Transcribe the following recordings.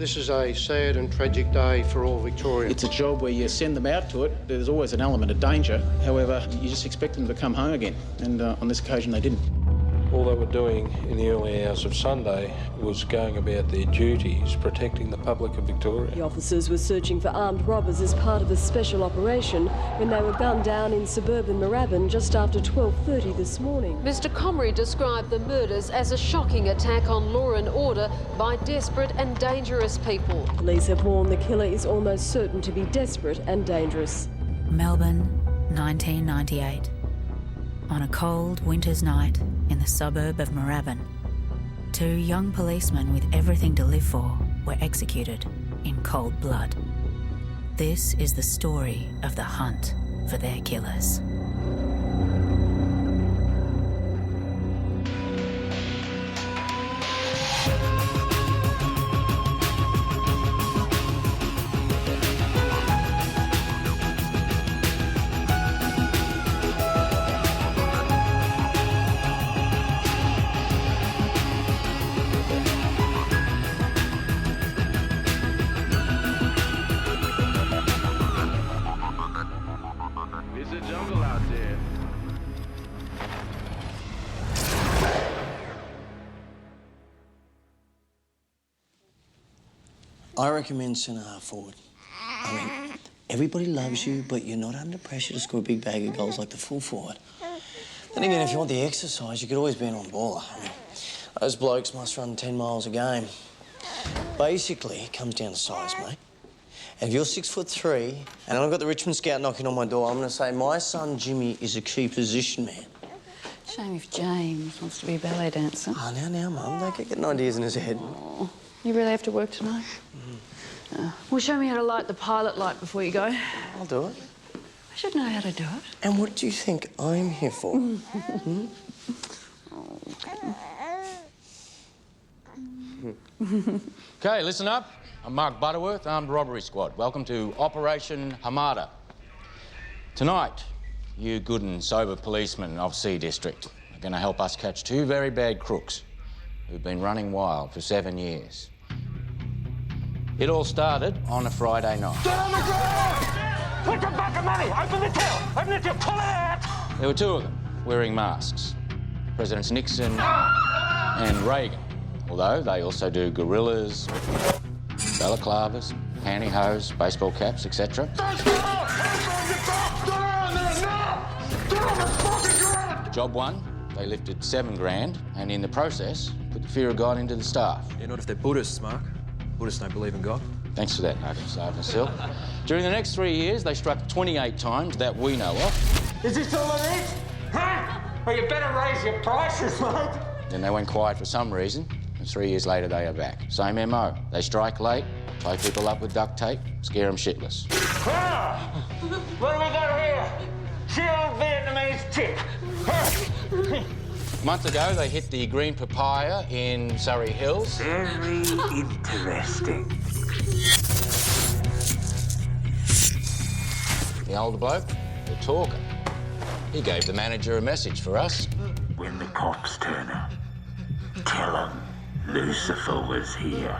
This is a sad and tragic day for all Victorians. It's a job where you send them out to it. There's always an element of danger. However, you just expect them to come home again. And on this occasion, they didn't. All they were doing in the early hours of Sunday was going about their duties, protecting the public of Victoria. The officers were searching for armed robbers as part of a special operation when they were gunned down in suburban Moorabbin just after 12:30 this morning. Mr Comrie described the murders as a shocking attack on law and order by desperate and dangerous people. Police have warned the killer is almost certain to be desperate and dangerous. Melbourne, 1998. On a cold winter's night in the suburb of Moorabbin, two young policemen with everything to live for were executed in cold blood. This is the story of the hunt for their killers. I recommend centre half forward. I mean, everybody loves you, but you're not under pressure to score a big bag of goals like the full forward. Then again, if you want the exercise, you could always be an on-baller. I mean, those blokes must run 10 miles a game. Basically, it comes down to size, mate. And if you're 6'3", and I've got the Richmond scout knocking on my door, I'm going to say my son Jimmy is a key position man. Shame if James wants to be a ballet dancer. Oh, now, Mum, don't get getting ideas in his head. Oh, you really have to work tonight? Well, show me how to light the pilot light before you go. I'll do it. I should know how to do it. And what do you think I'm here for? Okay, listen up. I'm Mark Butterworth, Armed Robbery Squad. Welcome to Operation Hamada. Tonight, you good and sober policemen of C District are going to help us catch two very bad crooks who've been running wild for 7 years. It all started on a Friday night. Get on the ground! Put the bucket of money! Open the till! Open the till! Pull it out! There were two of them wearing masks. Presidents Nixon and Reagan. Although they also do gorillas, balaclavas, pantyhose, baseball caps, etc. Job one, they lifted 7 grand and in the process put the fear of God into the staff. Yeah, not if they're Buddhists, Mark. Buddhists don't believe in God. Thanks for that, Sergeant Sill. During the next 3 years, they struck 28 times that we know of. Is this all it is? Huh? Well, you better raise your prices, mate. Then they went quiet for some reason, and 3 years later they are back. Same MO. They strike late, tie people up with duct tape, scare them shitless. Ah! What do we got here? Chilled Vietnamese tip. A month ago, they hit the Green Papaya in Surrey Hills. Very interesting. The older bloke, the talker, he gave the manager a message for us. When the cops turn up, tell them Lucifer was here.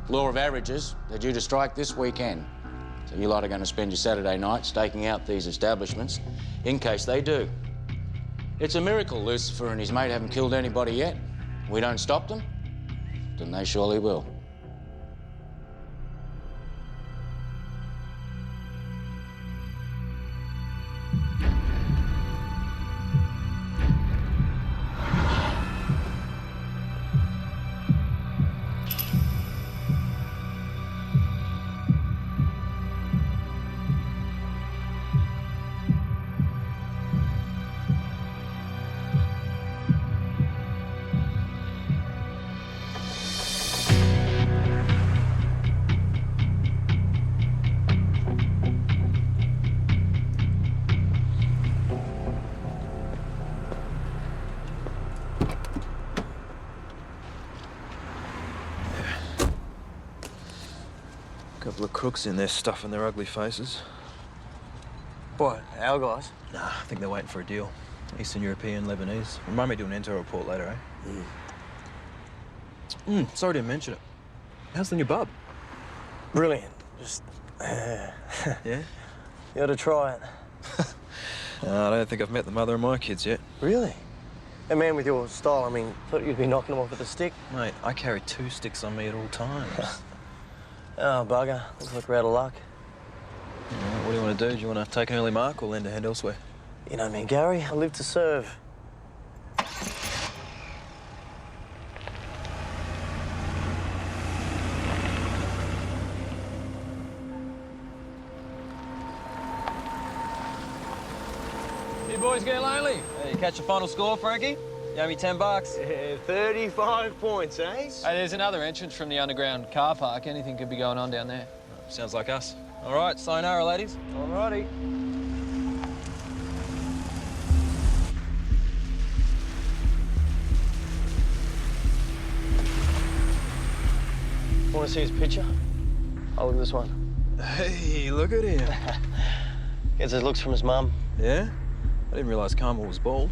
Law of averages, they're due to strike this weekend. So you lot are going to spend your Saturday night staking out these establishments in case they do. It's a miracle Lucifer and his mate haven't killed anybody yet. We don't stop them, then they surely will. Couple of crooks in there stuffing their ugly faces. What, our guys? Nah, I think they're waiting for a deal. Eastern European, Lebanese. Remind me to do an intel report later, eh? Sorry to mention it. How's the new bub? Brilliant. Just... Yeah? You ought to try it. I don't think I've met the mother of my kids yet. Really? A man with your style, I mean, thought you'd be knocking them off with a stick. Mate, I carry 2 sticks on me at all times. Oh, bugger. Looks like we're out of luck. All right, what do you want to do? Do you want to take an early mark or lend a hand elsewhere? You know me, Gary. I live to serve. You boys getting lonely? Hey, you catch the final score, Frankie? You owe me $10. Yeah, 35 points, eh? Hey, there's another entrance from the underground car park. Anything could be going on down there. Sounds like us. All right, sayonara, ladies. All righty. Want to see his picture? Oh, look at this one. Hey, look at him. Gets his looks from his mum. Yeah? I didn't realise Carmel was bald.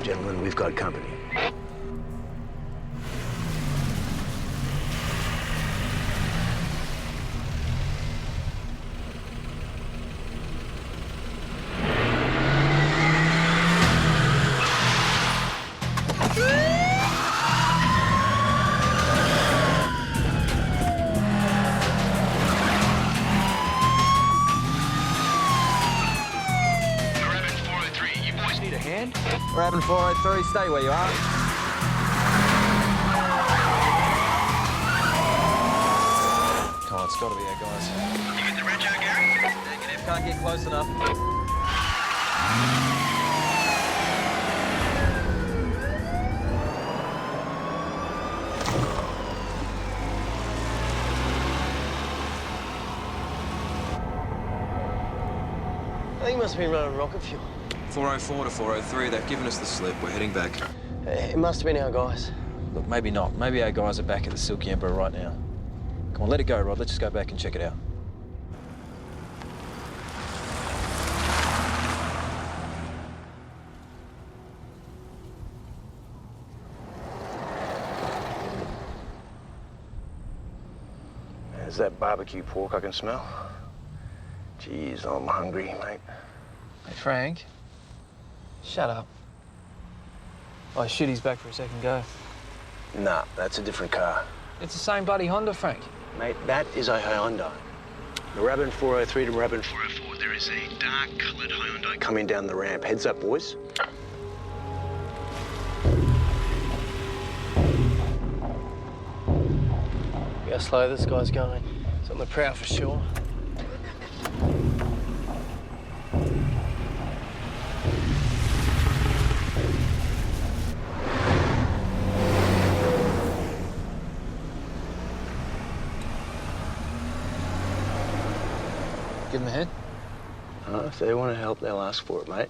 Gentlemen, we've got company. We're having 403, stay where you are. Come on, it's got to be our guys. You get the rego, Gary? Negative, can't get close enough. I think he must have been running rocket fuel. 404 to 403, they've given us the slip. We're heading back. It must have been our guys. Look, maybe not. Maybe our guys are back at the Silky Emperor right now. Come on, let it go, Rod. Let's just go back and check it out. There's that barbecue pork I can smell. Jeez, I'm hungry, mate. Hey, Frank. Shut up. Oh, shit, he's back for a second go. Nah, that's a different car. It's the same bloody Honda, Frank. Mate, that is a Hyundai. Moorabbin 403 to Moorabbin 404, there is a dark-coloured Hyundai coming down the ramp. Heads up, boys. See how slow this guy's going. It's on the prowl for sure. Give him a hand. If they want to help, they'll ask for it, mate.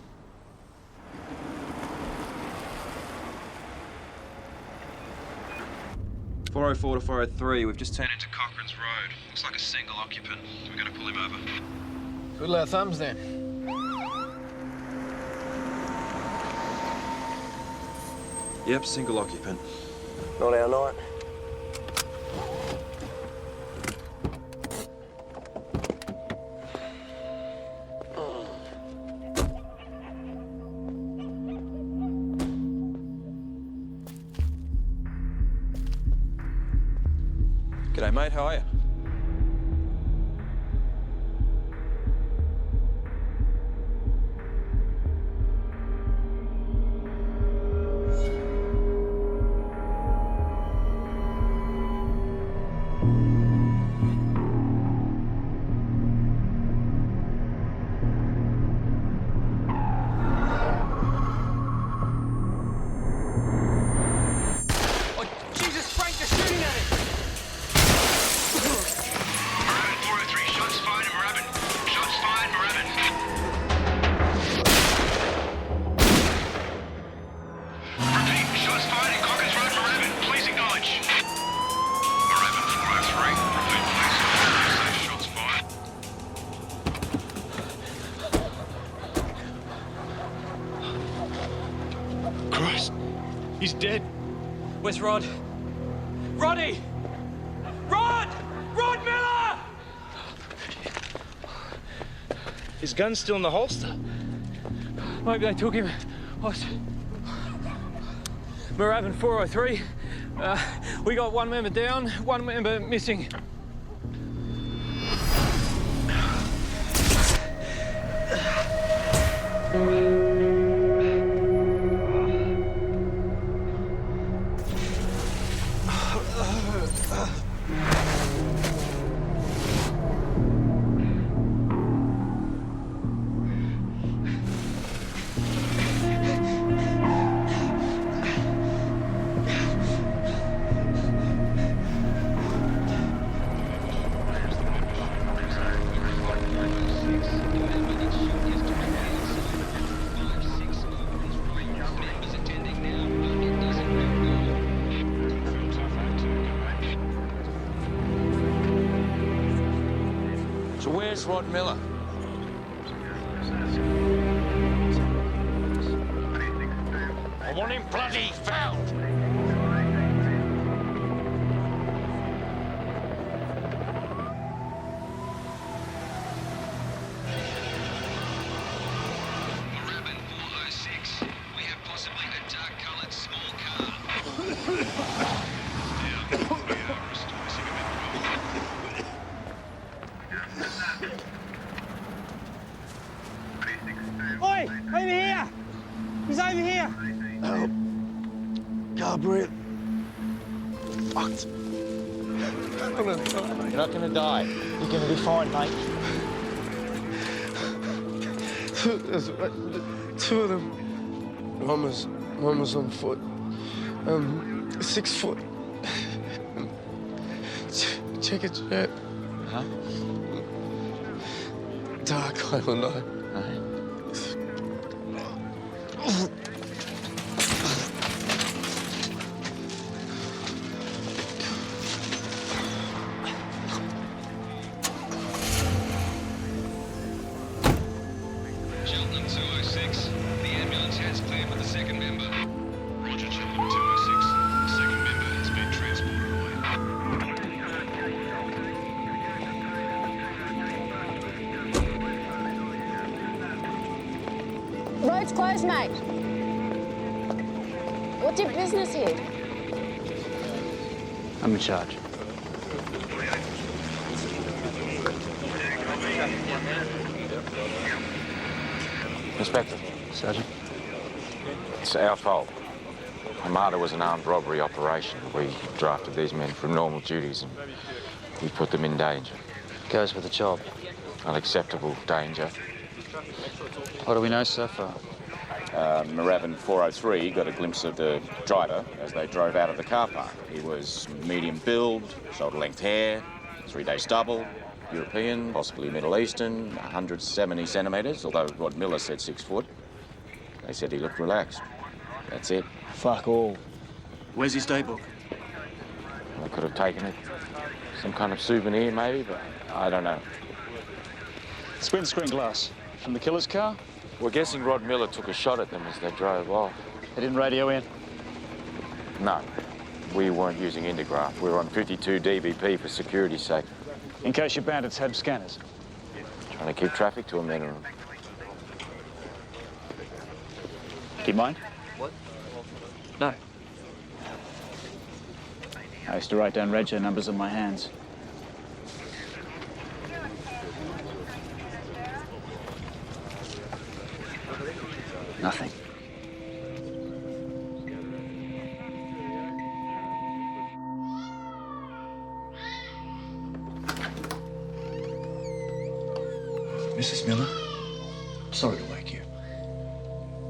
.404 to 403, we've just turned into Cochrane's Road. Looks like a single occupant. We're going to pull him over. Twiddle our thumbs then. Yep, single occupant. Not our night. G'day, mate. How are you? Oh, Jesus, Frank, they're shooting at him! He's dead. Where's Rod? Roddy! Rod! Rod Miller! His gun's still in the holster. Maybe they took him. Moorabbin 403. We got one member down, one member missing. So where's Rod Miller? I want him bloody found! Moorabbin 406. We have possibly a dark-coloured small car. Oi! Over here! He's over here! Help. Can't breathe. Fucked. You're not gonna die. You're gonna be fine, mate. Two of them. One was on foot. 6 foot. Check it, jet. Huh? Dark Hyundai. Cheltenham 206. The ambulance has cleared for the second member. Roger, Cheltenham 206. The second member has been transported away. Road's closed, mate. What's your business here? I'm in charge. Inspector. Sergeant. It's our fault. Hamada was an armed robbery operation. We drafted these men from normal duties and we put them in danger. Goes with the job. Unacceptable danger. What do we know so far? Moorabbin 403 got a glimpse of the driver as they drove out of the car park. He was medium build, shoulder-length hair, 3-day stubble, European, possibly Middle Eastern, 170 centimetres, although Rod Miller said 6 foot. They said he looked relaxed. That's it. Fuck all. Where's his day book? I could have taken it. Some kind of souvenir, maybe, but I don't know. It's windscreen glass. From the killer's car? We're guessing Rod Miller took a shot at them as they drove off. They didn't radio in? No. We weren't using Intergraph. We were on 52 dBp for security's sake. In case your bandits had scanners? Trying to keep traffic to a minimum. Do you mind? What? No. I used to write down rego numbers on my hands. Nothing. Mrs. Miller, sorry to wake you.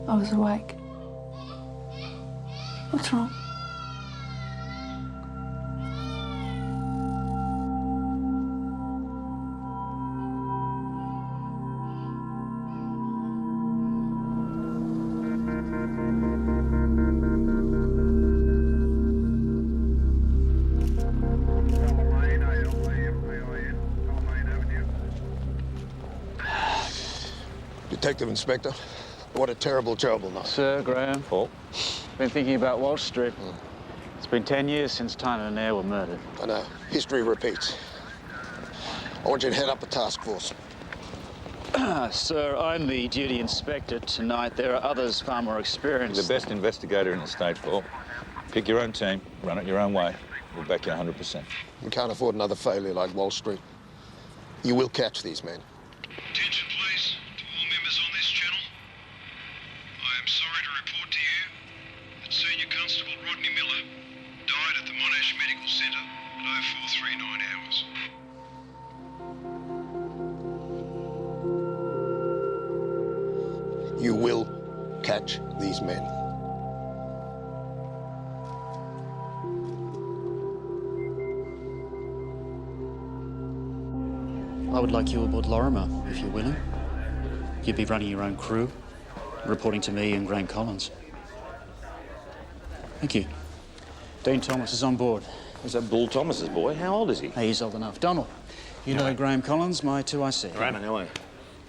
I was awake. What's wrong? Detective Inspector, What a terrible, terrible night. Sir, Graham. Paul? Been thinking about Walsh Street. It's been 10 years since Tynan and Eyre were murdered. I know. History repeats. I want you to head up a task force. Sir, I'm the duty inspector tonight. There are others far more experienced. You're the best investigator in the state, Paul. Pick your own team, run it your own way. We'll back you 100%. We can't afford another failure like Wall Street. You will catch these men. Attention, please, to all members on this channel. I am sorry to report to you that Senior Constable Rodney Miller died at the Monash Medical Centre at 0439 hours. You will catch these men. I would like you aboard Lorimer, if you're willing. You'd be running your own crew, reporting to me and Graham Collins. Thank you. Dean Thomas is on board. Is that Bull Thomas's boy? How old is he? Hey, he's old enough. Donald, you know Graham Collins, my 2IC. Graham, how are you?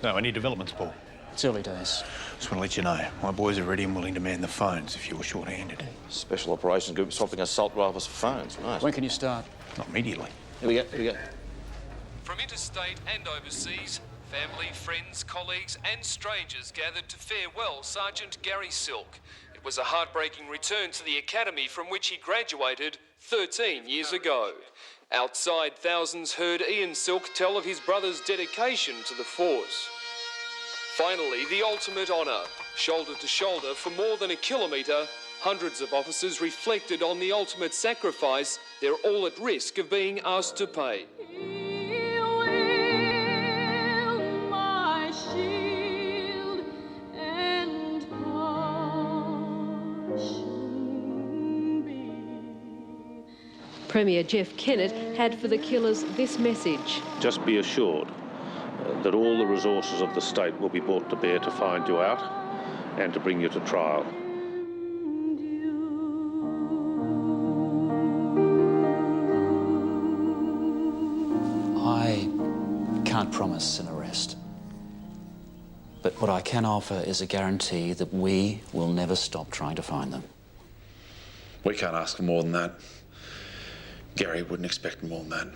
No, any developments, Paul? It's early days. Just want to let you know, my boys are ready and willing to man the phones if you were short-handed. Special Operations Group swapping assault rifles for phones. Nice. When can you start? Not immediately. Here we go. From interstate and overseas, family, friends, colleagues and strangers gathered to farewell Sergeant Gary Silk. It was a heartbreaking return to the academy from which he graduated 13 years ago. Outside, thousands heard Ian Silk tell of his brother's dedication to the force. Finally, the ultimate honour. Shoulder to shoulder for more than a kilometre, hundreds of officers reflected on the ultimate sacrifice they're all at risk of being asked to pay. Premier Jeff Kennett had for the killers this message. Just be assured that all the resources of the state will be brought to bear to find you out and to bring you to trial. I can't promise an arrest. But what I can offer is a guarantee that we will never stop trying to find them. We can't ask for more than that. Gary wouldn't expect more than that.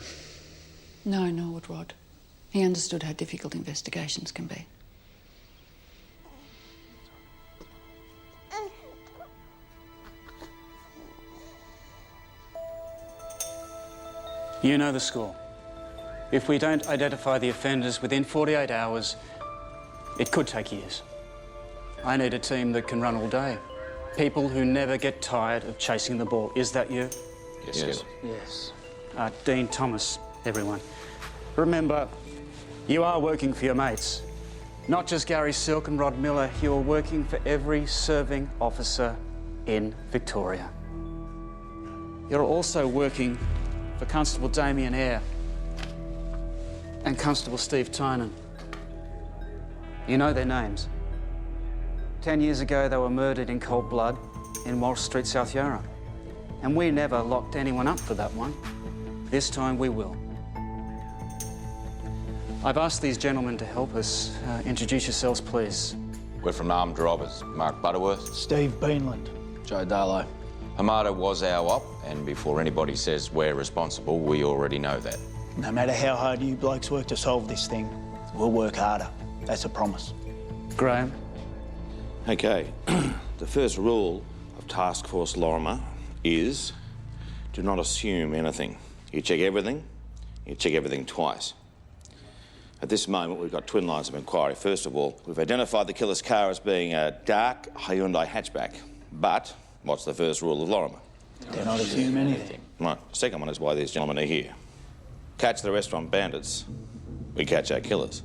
No, nor would Rod. He understood how difficult investigations can be. You know the score. If we don't identify the offenders within 48 hours, it could take years. I need a team that can run all day. People who never get tired of chasing the ball. Is that you? Yes. Yes. Dean Thomas, everyone. Remember, you are working for your mates. Not just Gary Silk and Rod Miller, you're working for every serving officer in Victoria. You're also working for Constable Damien Eyre and Constable Steve Tynan. You know their names. 10 years ago, they were murdered in cold blood in Walsh Street, South Yarra. And we never locked anyone up for that one. This time we will. I've asked these gentlemen to help us. Introduce yourselves, please. We're from Armed Robbers. Mark Butterworth. Steve Beanland. Joe Darlow. Hamada was our op, and before anybody says we're responsible, we already know that. No matter how hard you blokes work to solve this thing, we'll work harder. That's a promise. Graham? Okay. The first rule of Task Force Lorimer is do not assume anything. You check everything twice. At this moment, we've got twin lines of inquiry. First of all, we've identified the killer's car as being a dark Hyundai hatchback. But what's the first rule of Lorimer? Do not assume anything. Right. Second one is why these gentlemen are here. Catch the restaurant bandits. We catch our killers.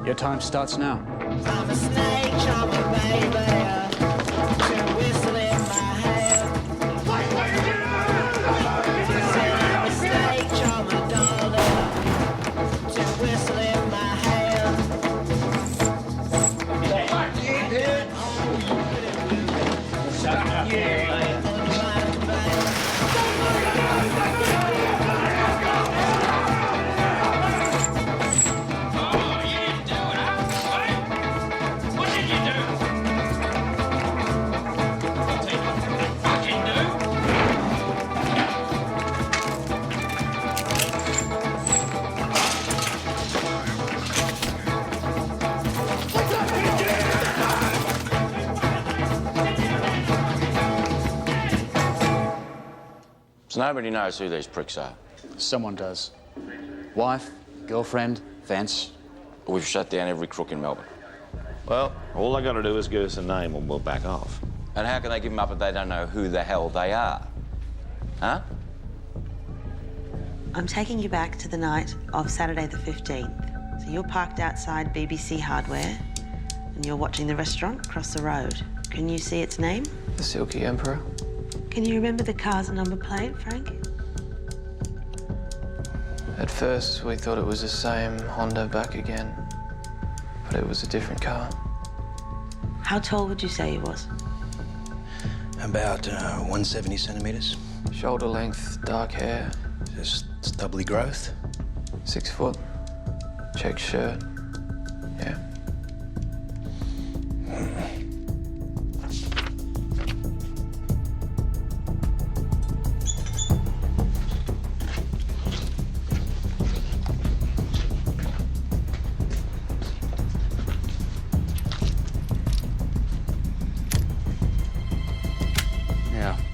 Your time starts now. I'm a snake chopper, baby. To whistle in my hair. I'm a snake chopper, darling. To whistle in my So nobody knows who these pricks are? Someone does. Wife, girlfriend, fence. We've shut down every crook in Melbourne. Well, all they got to do is give us a name and we'll back off. And how can they give them up if they don't know who the hell they are? Huh? I'm taking you back to the night of Saturday the 15th. So you're parked outside BBC Hardware and you're watching the restaurant across the road. Can you see its name? The Silky Emperor. Can you remember the car's number plate, Frank? At first, we thought it was the same Honda back again, but it was a different car. How tall would you say he was? About 170 centimetres. Shoulder length, dark hair. Just stubbly growth. 6 foot. Check shirt. Yeah.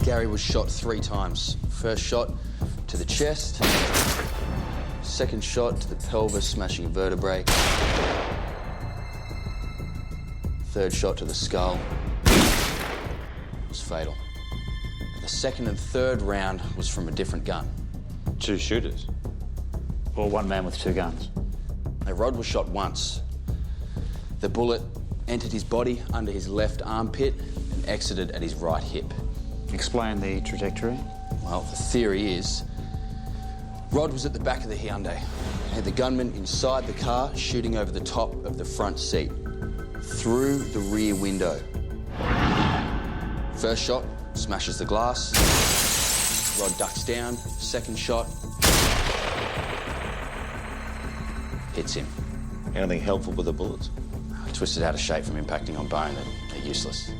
Gary was shot 3 times. First shot to the chest, second shot to the pelvis, smashing a vertebrae, third shot to the skull was fatal. The second and third round was from a different gun. 2 shooters? Or one man with 2 guns? Now, Rod was shot once. The bullet entered his body under his left armpit and exited at his right hip. Explain the trajectory. Well, the theory is Rod was at the back of the Hyundai. He had the gunman inside the car shooting over the top of the front seat, through the rear window. First shot smashes the glass. Rod ducks down. Second shot hits him. Anything helpful with the bullets? Twisted out of shape from impacting on bone. They're useless.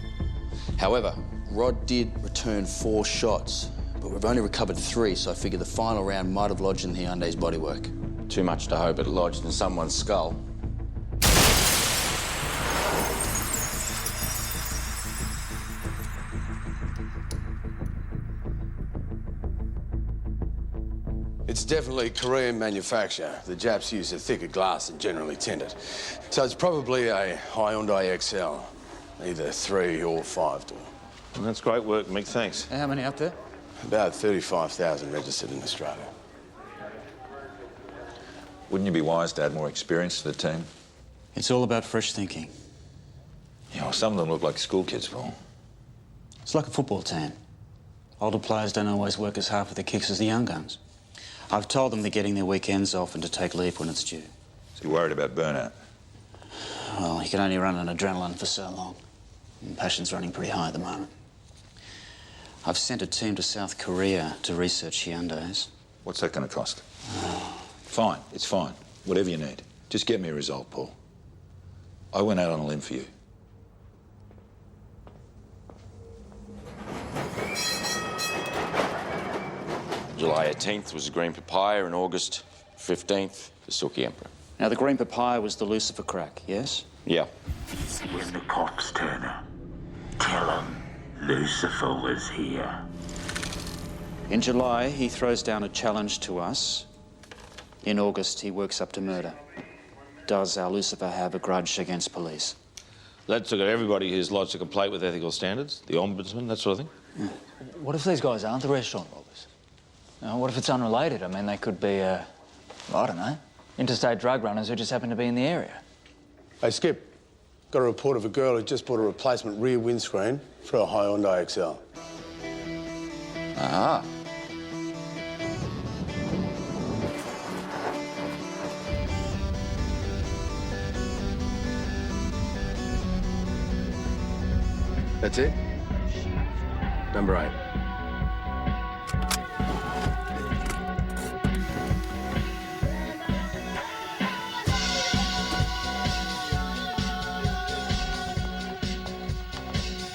However, Rod did return 4 shots, but we've only recovered 3, so I figure the final round might have lodged in the Hyundai's bodywork. Too much to hope it lodged in someone's skull. It's definitely Korean manufacture. The Japs use a thicker glass than generally tinted. So it's probably a Hyundai XL, either 3 or 5 door. Well, that's great work, Mick. Thanks. How many up there? About 35,000 registered in Australia. Wouldn't you be wise to add more experience to the team? It's all about fresh thinking. Yeah, well, some of them look like school kids, Paul. It's like a football team. Older players don't always work as hard for the kicks as the young guns. I've told them they're getting their weekends off and to take leave when it's due. So you're worried about burnout? Well, you can only run on adrenaline for so long. And passion's running pretty high at the moment. I've sent a team to South Korea to research Hyundais. What's that going to cost? Fine, it's fine. Whatever you need. Just get me a result, Paul. I went out on a limb for you. July 18th was the Green Papaya and August 15th, the Silky Emperor. Now, the Green Papaya was the Lucifer crack, yes? Yeah. When the cops turn up, tell them Lucifer was here. In July, he throws down a challenge to us. In August, he works up to murder. Does our Lucifer have a grudge against police? Let's look at everybody who's lodged a complaint with ethical standards, the ombudsman, that sort of thing. Yeah. What if these guys aren't the restaurant robbers? What if it's unrelated? I mean, they could be, I don't know, interstate drug runners who just happen to be in the area. Hey, Skip. Got a report of a girl who just bought a replacement rear windscreen for a Hyundai XL. Ah. That's it? Number 8.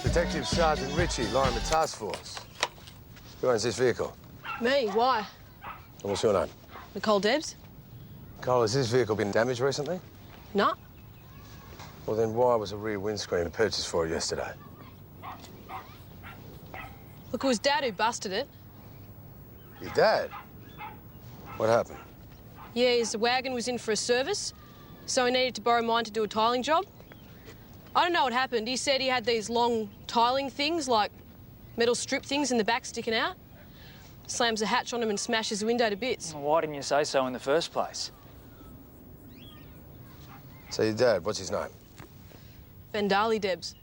Detective Sergeant Ritchie, Lorimer Task Force. Who owns this vehicle? Me? Why? And what's your name? Nicole Debs? Cole, has this vehicle been damaged recently? No. Well, then why was a rear windscreen purchased for it yesterday? Look, it was Dad who busted it. Your dad? What happened? Yeah, his wagon was in for a service, so he needed to borrow mine to do a tiling job. I don't know what happened. He said he had these long tiling things, like metal strip things in the back sticking out. Slams a hatch on him and smashes the window to bits. Well, why didn't you say so in the first place? So your dad, what's his name? Ben Darley, Debs.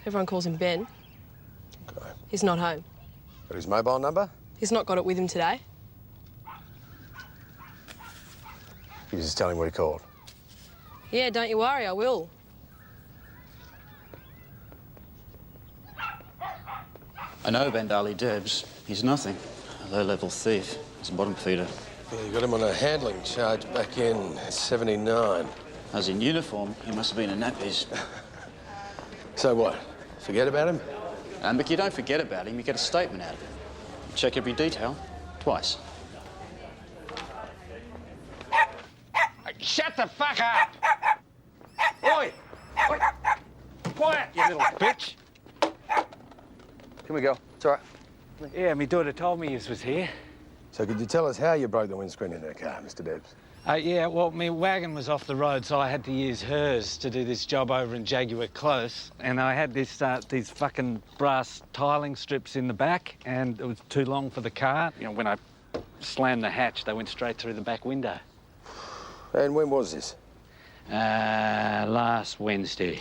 Everyone calls him Ben. Okay. He's not home. Got his mobile number? He's not got it with him today. You just tell him what he called. Yeah, don't you worry, I will. I know Ben Darley Debs. He's nothing. A low-level thief. He's a bottom feeder. Yeah, you got him on a handling charge back in '79. As in uniform, he must have been in nappies. So what? Forget about him? But you don't forget about him, you get a statement out of him. You check every detail, twice. Shut the fuck up! Oi! Oi! Quiet, you little bitch! Can we go? It's all right. Yeah, my daughter told me you was here. So could you tell us how you broke the windscreen in her car, Mr. Debs? Yeah, well, my wagon was off the road, so I had to use hers to do this job over in Jaguar Close. And I had this, these fucking brass tiling strips in the back, and it was too long for the car. You know, when I slammed the hatch, they went straight through the back window. And when was this? Last Wednesday.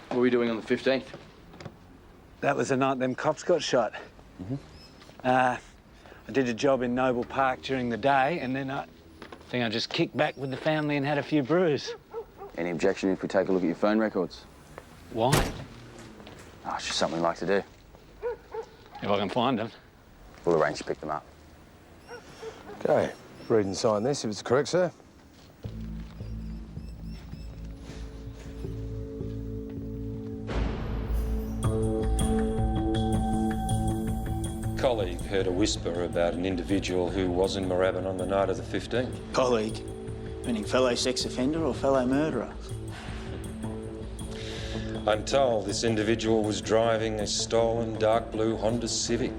What were you doing on the 15th? That was the night them cops got shot. I did a job in Noble Park during the day, and then I think I just kicked back with the family and had a few brews. Any objection if we take a look at your phone records? Why? Oh, it's just something we like to do. If I can find them. We'll arrange to pick them up. Okay. Read and sign this if it's correct, sir. Colleague heard a whisper about an individual who was in Moorabbin on the night of the 15th. Colleague? Meaning fellow sex offender or fellow murderer? I'm told this individual was driving a stolen dark blue Honda Civic.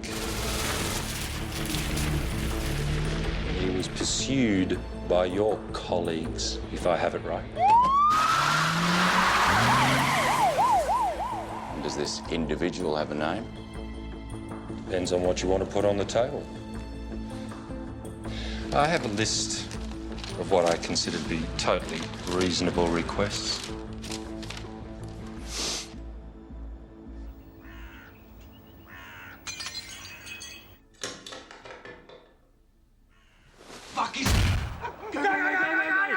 He was pursued by your colleagues, if I have it right. Does this individual have a name? Depends on what you want to put on the table. I have a list of what I consider to be totally reasonable requests. Fuck is... Go, go, go, go, go!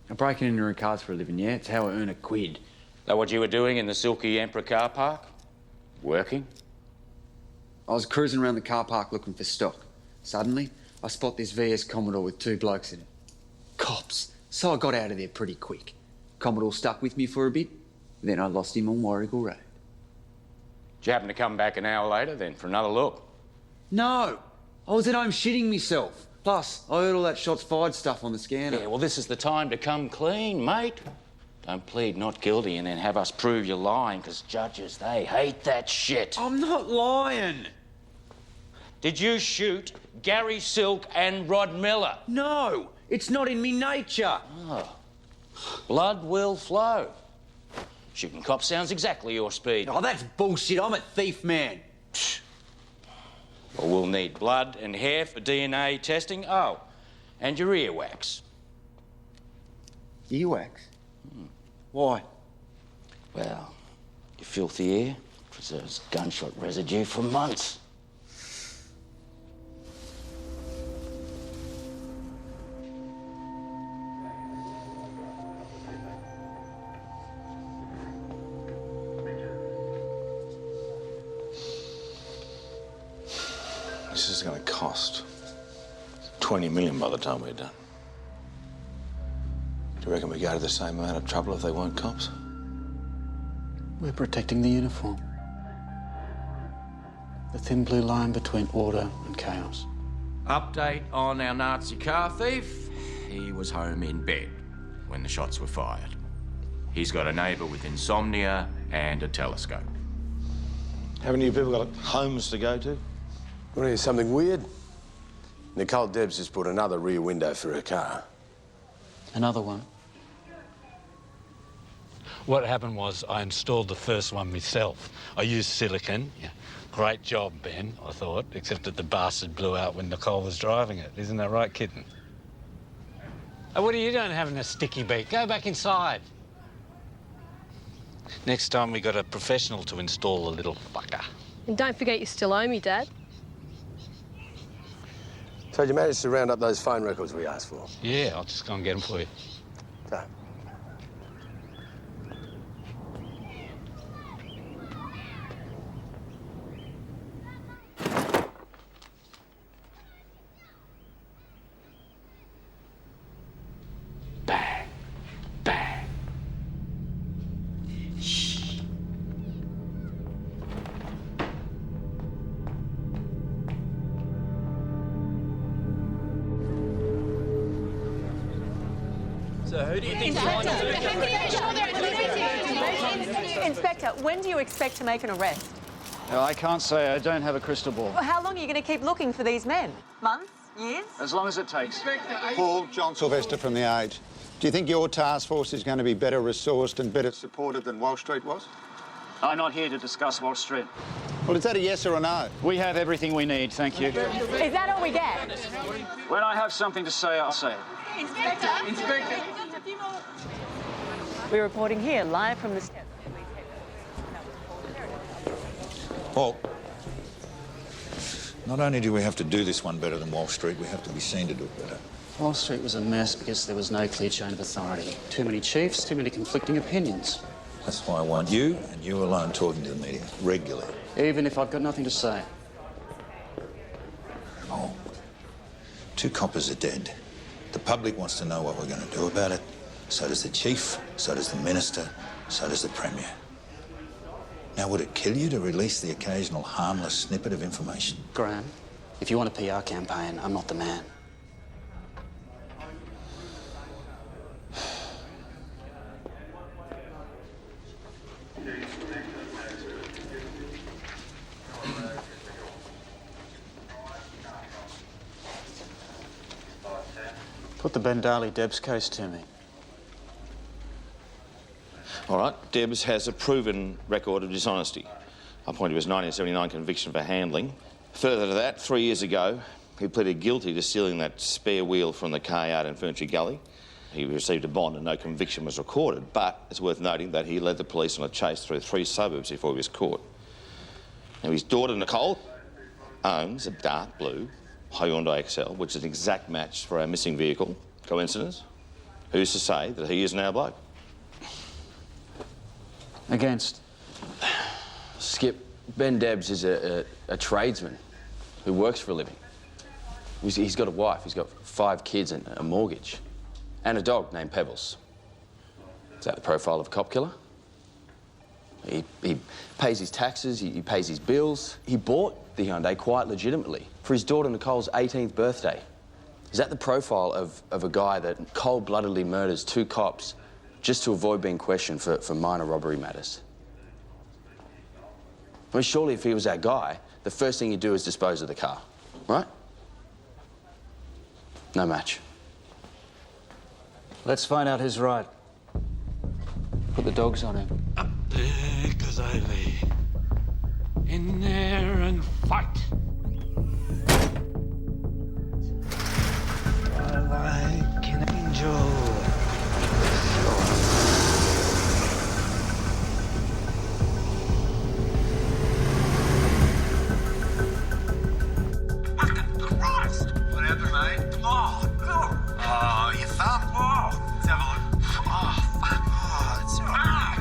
I'm breaking into cars for a living, yeah? It's how I earn a quid. That what you were doing in the Silky Emperor car park? Working? I was cruising around the car park looking for stock. Suddenly, I spot this VS Commodore with 2 blokes in it. Cops. So I got out of there pretty quick. Commodore stuck with me for a bit, then I lost him on Warrigal Road. Did you happen to come back an hour later then for another look? No! I was at home shitting myself. Plus, I heard all that shots fired stuff on the scanner. Yeah, well, this is the time to come clean, mate. Don't plead not guilty and then have us prove you're lying, because judges, they hate that shit. I'm not lying. Did you shoot Gary Silk and Rod Miller? No, it's not in me nature. Oh. Blood will flow. Shooting cops sounds exactly your speed. Oh, that's bullshit. I'm a thief, man. Well, we'll need blood and hair for DNA testing. Oh, and your earwax. Earwax? Why? Well, your filthy air preserves gunshot residue for months. This is going to cost 20 million by the time we're done. Do you reckon we go to the same amount of trouble if they weren't cops? We're protecting the uniform. The thin blue line between order and chaos. Update on our Nazi car thief. He was home in bed when the shots were fired. He's got a neighbour with insomnia and a telescope. Haven't you people got homes to go to? Want to hear something weird? Nicole Debs has put another rear window for her car. Another one? What happened was I installed the first one myself. I used silicone. Yeah. Great job, Ben, I thought, except that the bastard blew out when Nicole was driving it. Isn't that right, kitten? Oh, what are you doing having a sticky beak? Go back inside. Next time we got a professional to install the little fucker. And don't forget you still owe me, Dad. So you managed to round up those phone records we asked for? Yeah, I'll just go and get them for you. So. Bang. Bang. So who do you think Inspector, when do you expect to make an arrest? I can't say. I don't have a crystal ball. Well, how long are you going to keep looking for these men? Months? Years? As long as it takes. Paul, John Sylvester from The Age. Do you think your task force is going to be better resourced and better supported than Wall Street was? I'm not here to discuss Wall Street. Well, is that a yes or a no? We have everything we need, thank you. Is that all we get? When I have something to say, I'll say it. Inspector! We're reporting here, live from the steps. Paul, not only do we have to do this one better than Wall Street, we have to be seen to do it better. Wall Street was a mess because there was no clear chain of authority. Too many chiefs, too many conflicting opinions. That's why I want you and you alone talking to the media regularly. Even if I've got nothing to say. Paul, 2 coppers are dead. The public wants to know what we're going to do about it. So does the chief, so does the minister, so does the premier. Now, would it kill you to release the occasional harmless snippet of information? Graham, if you want a PR campaign, I'm not the man. Put the Bendali Debs case to me. All right, Debs has a proven record of dishonesty. I point to his 1979 conviction for handling. Further to that, 3 years ago, he pleaded guilty to stealing that spare wheel from the car yard in Ferntree Gully. He received a bond and no conviction was recorded, but it's worth noting that he led the police on a chase through 3 suburbs before he was caught. Now, his daughter, Nicole, owns a dark blue Hyundai XL, which is an exact match for our missing vehicle. Coincidence? Who's to say that he isn't our bloke? Against? Skip, Ben Debs is a tradesman who works for a living. He's got a wife, he's got 5 kids and a mortgage. And a dog named Pebbles. Is that the profile of a cop killer? He pays his taxes, he pays his bills. He bought the Hyundai quite legitimately for his daughter Nicole's 18th birthday. Is that the profile of a guy that cold-bloodedly murders 2 cops just to avoid being questioned for minor robbery matters? I mean, surely if he was that guy, the first thing he'd do is dispose of the car, right? No match. Let's find out who's right. Put the dogs on him. Up there, cause I lay in there and fight. Like an angel. What happened, mate? Come on. Oh, your thumb. Oh, let's have a look. Oh, fuck. Oh, it's all right.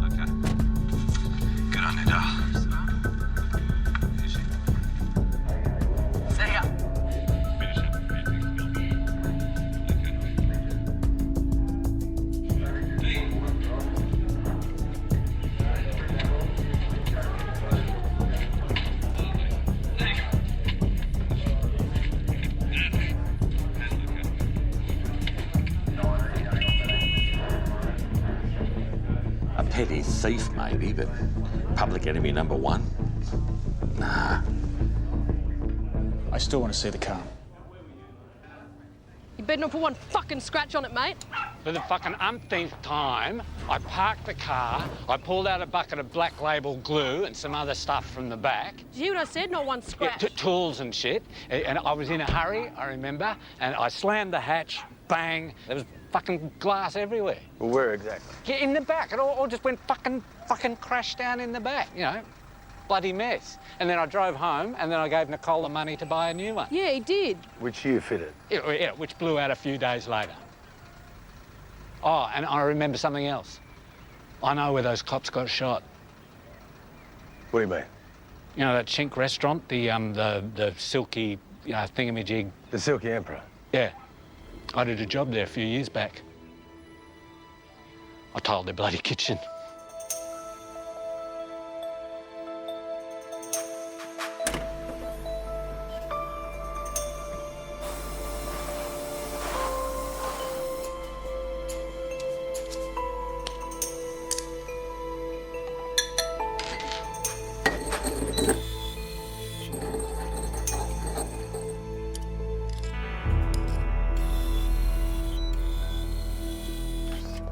Okay. Good on you, doll. See ya. thief, maybe, but public enemy number one? Nah. I still want to see the car. You better not put one fucking scratch on it, mate. For the fucking umpteenth time, I parked the car, I pulled out a bucket of black label glue and some other stuff from the back. Did you hear what I said? Not one scratch. Yeah, tools and shit. And I was in a hurry, I remember, and I slammed the hatch, bang, there was fucking glass everywhere. Well, where exactly? Yeah, in the back. It all just went fucking crashed down in the back, you know. Bloody mess. And then I drove home, and then I gave Nicole the money to buy a new one. Yeah, he did. Which you fitted? Yeah, which blew out a few days later. Oh, and I remember something else. I know where those cops got shot. What do you mean? You know that chink restaurant, the silky, you know, thingamajig. The Silky Emperor? Yeah. I did a job there a few years back. I tiled their bloody kitchen.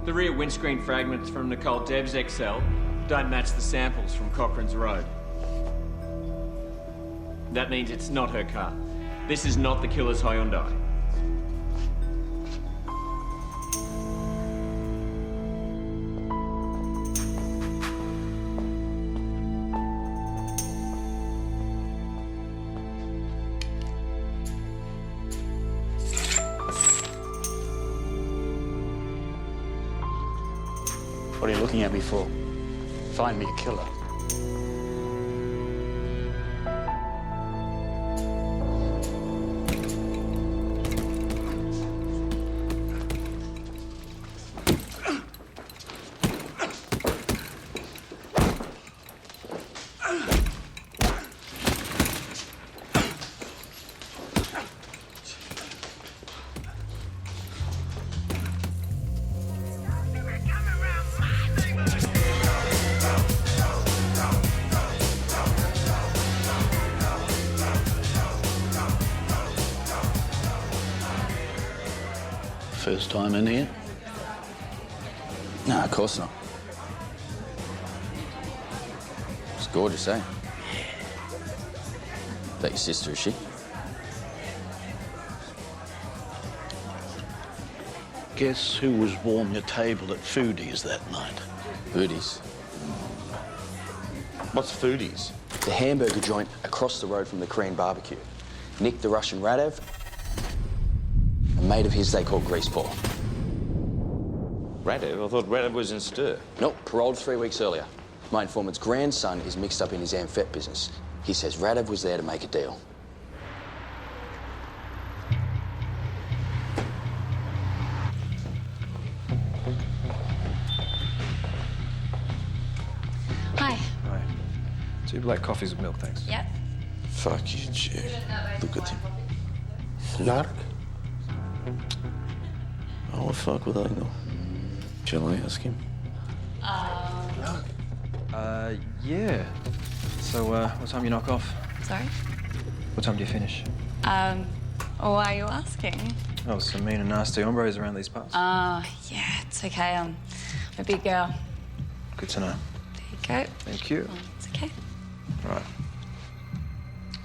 The rear windscreen fragments from Nicole Deb's XL don't match the samples from Cochrane's Road. That means it's not her car. This is not the killer's Hyundai. What are you looking at me for? Find me a killer. First time in here? No, of course not. It's gorgeous, eh? That your sister, is she? Guess who was warming your table at Foodies that night? Foodies? What's Foodies? The hamburger joint across the road from the Korean barbecue. Nick the Russian Radev, a mate of his they call Greaseball. Radev? I thought Radev was in stir. Nope, paroled 3 weeks earlier. My informant's grandson is mixed up in his amphet business. He says Radev was there to make a deal. Hi. Hi. 2 black coffees with milk, thanks. Yep. Fuck you, Jack. Look at him. Narc? Oh, fuck with I know. Shall I ask him? Yeah. So, what time you knock off? Sorry? What time do you finish? Why are you asking? Oh, some mean and nasty hombres around these parts. Yeah, it's okay. I'm a big girl. Good to know. There you go. Thank you. It's okay. All right.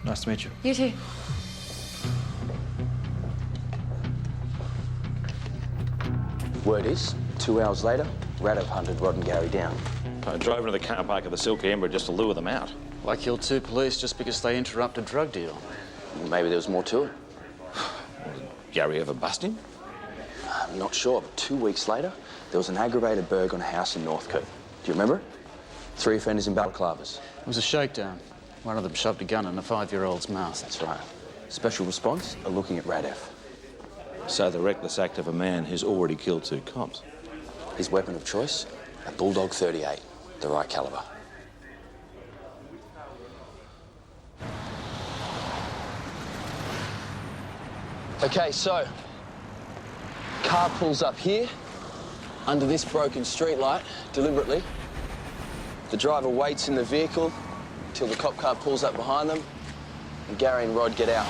Nice to meet you. You too. Word is, 2 hours later, Radev hunted Rod and Gary down. I drove into the car park of the Silky Emperor just to lure them out. I killed 2 police just because they interrupted a drug deal. Maybe there was more to it. Gary ever bust him? I'm not sure, but 2 weeks later, there was an aggravated burg on a house in Northcote. Do you remember? 3 offenders in balaclavas. It was a shakedown. One of them shoved a gun in a 5-year-old's mouth. That's right. Special response are looking at Radev. So the reckless act of a man who's already killed 2 cops. His weapon of choice, a Bulldog 38, the right caliber. Okay, so, car pulls up here, under this broken streetlight, deliberately. The driver waits in the vehicle till the cop car pulls up behind them, and Gary and Rod get out.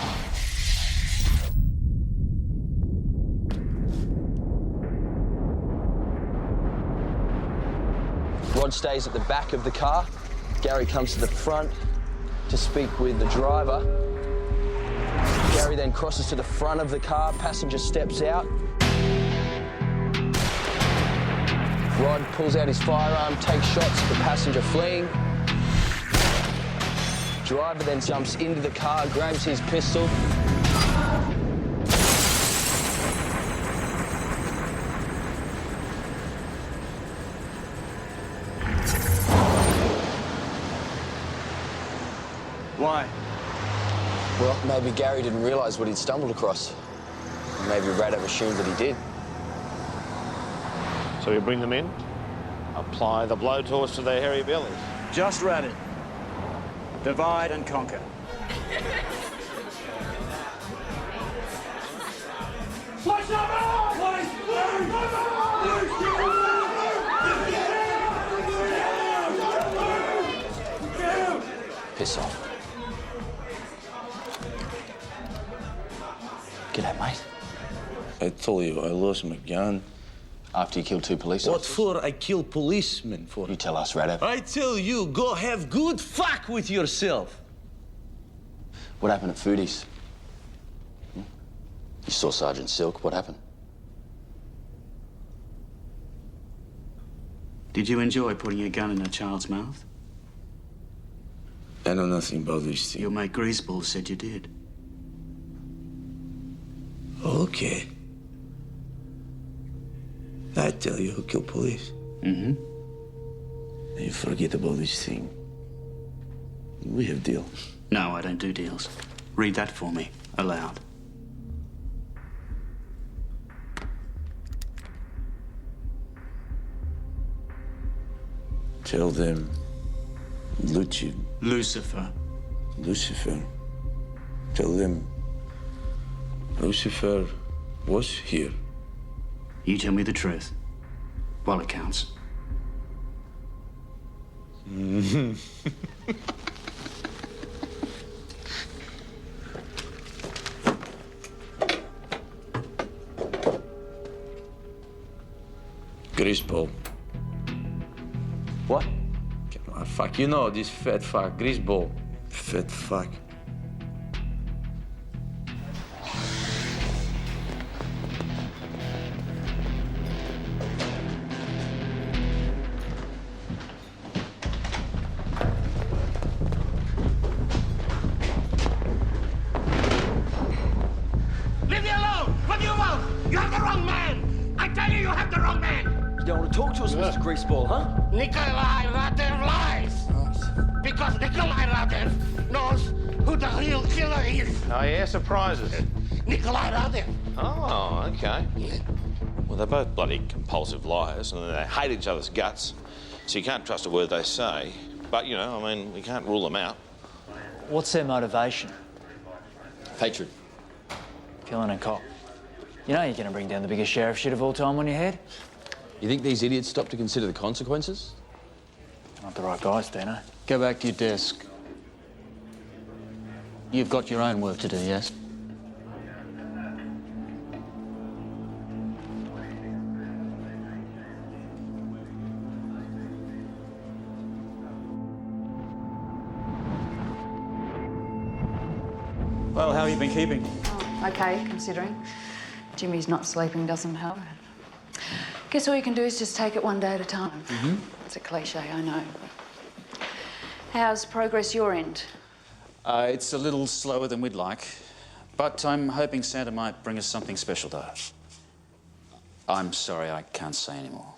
Rod stays at the back of the car. Gary comes to the front to speak with the driver. Gary then crosses to the front of the car. Passenger steps out. Rod pulls out his firearm, takes shots at the passenger fleeing. Driver then jumps into the car, grabs his pistol. Why? Well, maybe Gary didn't realise what he'd stumbled across. Maybe Radov assumed that he did. So we bring them in, apply the blowtorch to their hairy bellies. Just Radov. Divide and conquer. Piss off. G'day, mate. I told you, I lost my gun. After you killed 2 police officers? What for? I kill policemen for. You tell us, Radov. I tell you, go have good fuck with yourself. What happened at Foodies? You saw Sergeant Silk. What happened? Did you enjoy putting a gun in a child's mouth? I know nothing about this thing. Your mate Greaseball said you did. Okay. I tell you who killed police. Mm-hmm. You forget about this thing. We have deal. No, I don't do deals. Read that for me, aloud. Tell them Lucifer. Lucifer. Tell them Lucifer was here. You tell me the truth, while it counts. Greaseball. What? Come on, fuck, you know this fat fuck, Greaseball. Fat fuck. Leave me alone! What do you want? You have the wrong man! I tell you, you have the wrong man! You don't want to talk to us, Mr. Greaseball, huh? Nikolai Radov lies! Because Nikolai Radov knows who the real killer is. Oh, yeah, surprises. Nikolai Radov. Oh, okay. Well, they're both bloody compulsive liars, and they hate each other's guts, so you can't trust a word they say. But, you know, I mean, we can't rule them out. What's their motivation? Hatred. Killing a cop. You know you're going to bring down the biggest sheriff shit of all time on your head? You think these idiots stop to consider the consequences? Not the right guys, Dino. Go back to your desk. You've got your own work to do, yes? Well, how have you been keeping? Oh, okay, considering. Jimmy's not sleeping doesn't help. Guess all you can do is just take it one day at a time. Mm-hmm. It's a cliche, I know. How's progress your end? It's a little slower than we'd like, but I'm hoping Santa might bring us something special, though. I'm sorry, I can't say anymore.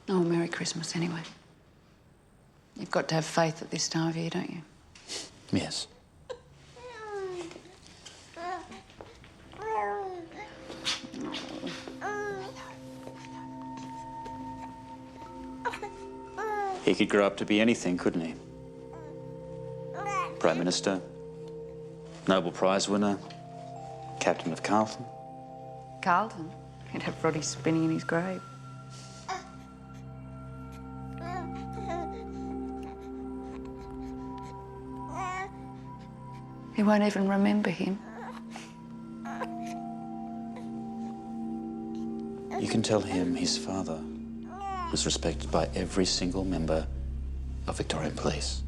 Oh, Merry Christmas, anyway. You've got to have faith at this time of year, don't you? Yes. He could grow up to be anything, couldn't he? Prime Minister, Nobel Prize winner, Captain of Carlton. Carlton? He'd have Roddy spinning in his grave. He won't even remember him. You can tell him his father was respected by every single member of Victorian Police.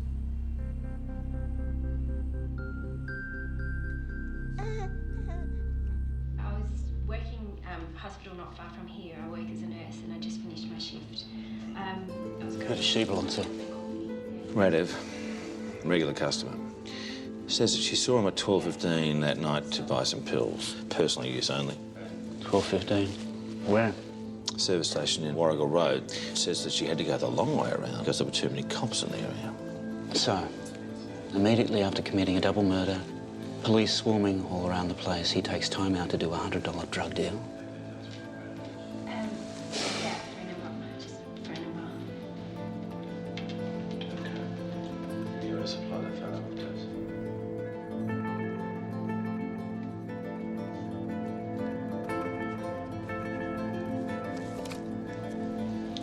I was working hospital not far from here. I work as a nurse and I just finished my shift. Who does she belong to? Radev, regular customer. Says that she saw him at 12:15 that night to buy some pills. Personal use only. 12:15. Where? Service station in Warrigal Road. Says that she had to go the long way around because there were too many cops in the area. So, immediately after committing a double murder, police swarming all around the place, he takes time out to do a $100 drug deal.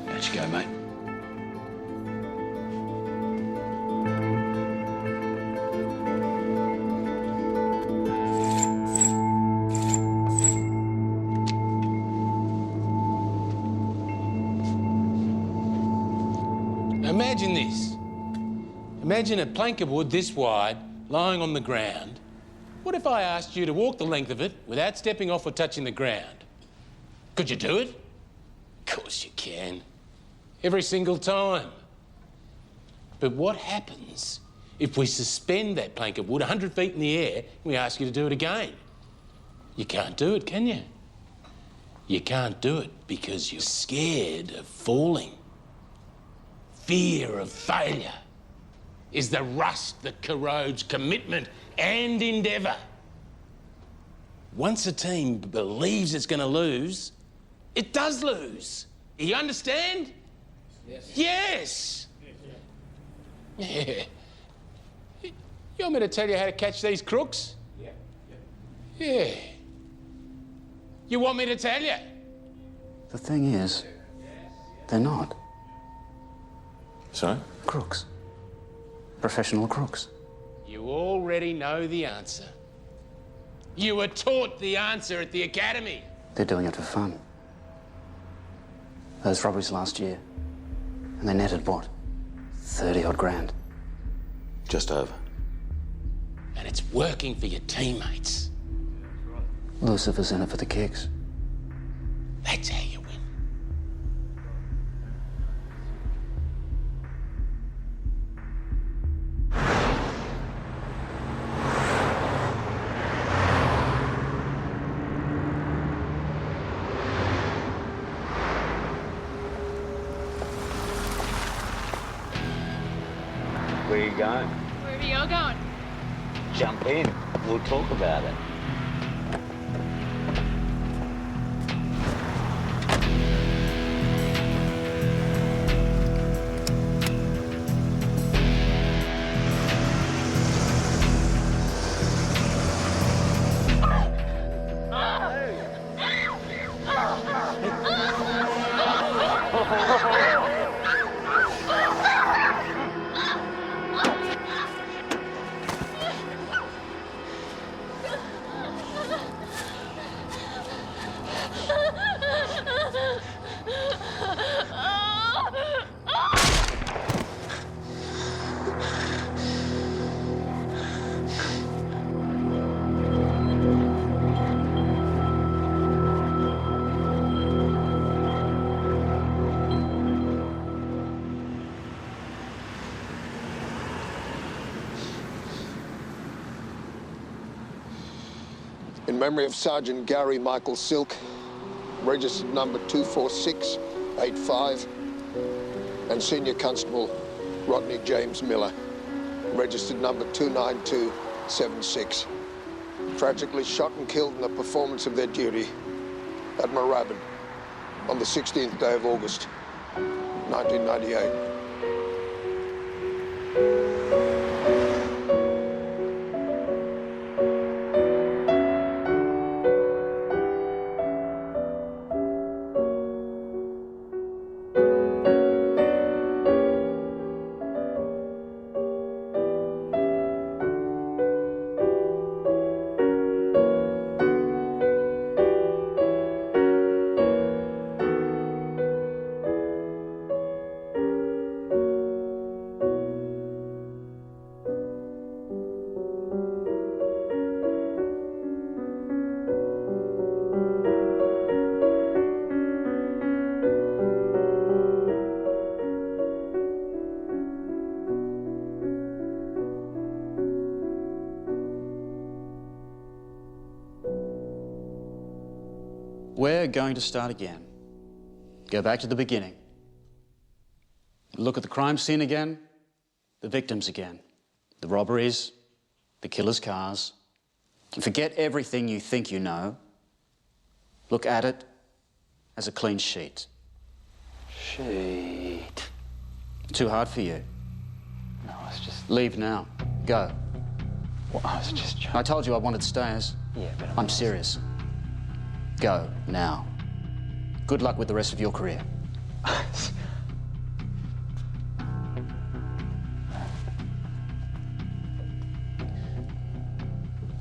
How'd you go, mate? Imagine this. Imagine a plank of wood this wide, lying on the ground. What if I asked you to walk the length of it without stepping off or touching the ground? Could you do it? Of course you can. Every single time. But what happens if we suspend that plank of wood 100 feet in the air and we ask you to do it again? You can't do it, can you? You can't do it because you're scared of falling. Fear of failure is the rust that corrodes commitment and endeavour. Once a team believes it's going to lose, it does lose. You understand? Yes. Yeah. You want me to tell you how to catch these crooks? Yeah. You want me to tell you? The thing is, they're not. Sorry? Crooks. Professional crooks. You already know the answer. You were taught the answer at the academy. They're doing it for fun. Those robberies last year, and they netted what? 30-odd grand. Just over. And it's working for your teammates. Lucifer's in it for the kicks. That's how you win. Where are you going? Wherever you're going. Jump in. We'll talk about it. In memory of Sergeant Gary Michael Silk, registered number 24685, and Senior Constable Rodney James Miller, registered number 29276, tragically shot and killed in the performance of their duty at Moorabbin on the 16th day of August, 1998. We're going to start again. Go back to the beginning. Look at the crime scene again, the victims again, the robberies, the killers' cars. And forget everything you think you know. Look at it as a clean sheet. Sheet. Too hard for you? No, it's just... Leave now. Go. Well, I was just joking. I told you I wanted stayers. Yeah, but I'm serious. Go now. Good luck with the rest of your career.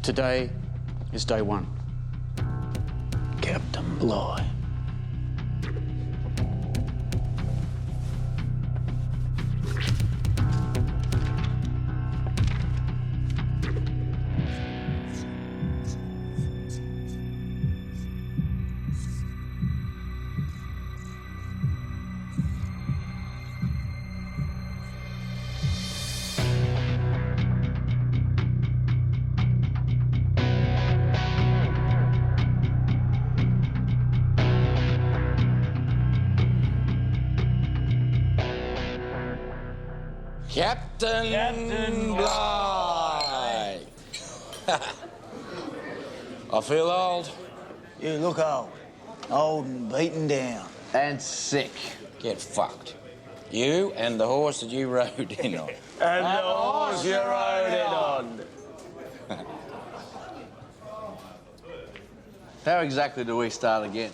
Today is day one. Captain Bligh. Captain Bligh. I feel old. You look old. Old and beaten down. And sick. Get fucked. You and the horse that you rode in on. And the horse you rode in on. How exactly do we start again?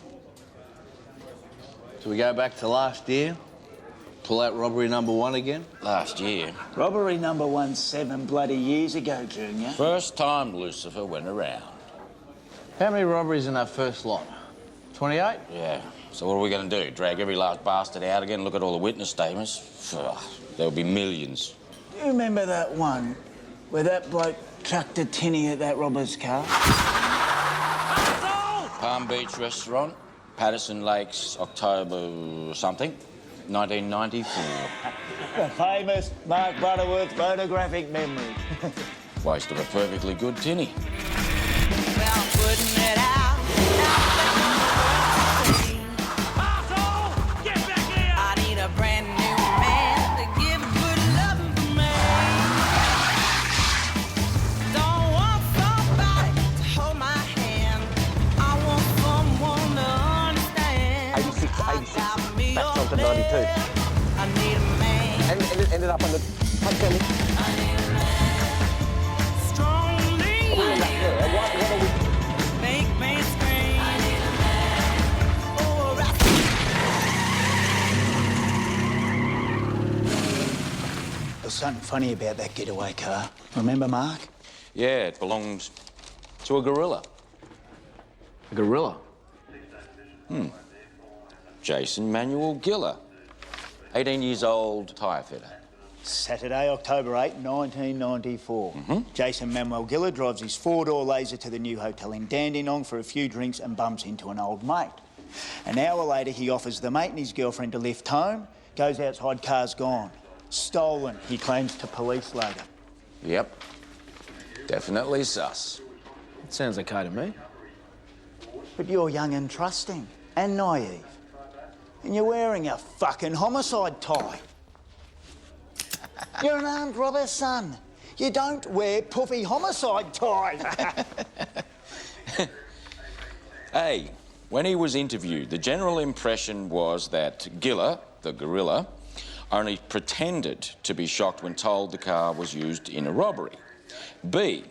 Do we go back to last year? Pull out robbery number 1 again? Last year. Robbery number 1 7 bloody years ago, Junior. First time Lucifer went around. How many robberies in our first lot? 28? Yeah. So what are we going to do? Drag every last bastard out again, look at all the witness statements? Ugh, there'll be millions. Do you remember that one where that bloke trucked a tinny at that robber's car? Palm Beach restaurant, Patterson Lakes, October something, 1994. The famous Mark Butterworth photographic memory. Waste of a perfectly good tinny. Well, putting it out. I need a brand new man to give good loving for me. Don't want somebody to hold my hand. I want someone to understand. 86, 86. Back on to 92. I need a man. And it ended up on the Titanic. I need a man. Strongly. What are we? Make me scream. I need a man. Oh, There's something funny about that getaway car. Remember, Mark? Yeah, it belonged to a gorilla. A gorilla? Jason Manuel Giller. 18 years old, tyre fitter. Saturday, October 8, 1994. Jason Manuel Giller drives his 4-door Laser to the new hotel in Dandenong for a few drinks and bumps into an old mate. An hour later, he offers the mate and his girlfriend to lift home, goes outside, car's gone. Stolen, he claims to police later. Yep. Definitely sus. It sounds okay to me. But you're young and trusting and naive. And you're wearing a fucking homicide tie. You're an armed robber's son. You don't wear puffy homicide ties. Hey, when he was interviewed, the general impression was that Giller, the gorilla, only pretended to be shocked when told the car was used in a robbery. B,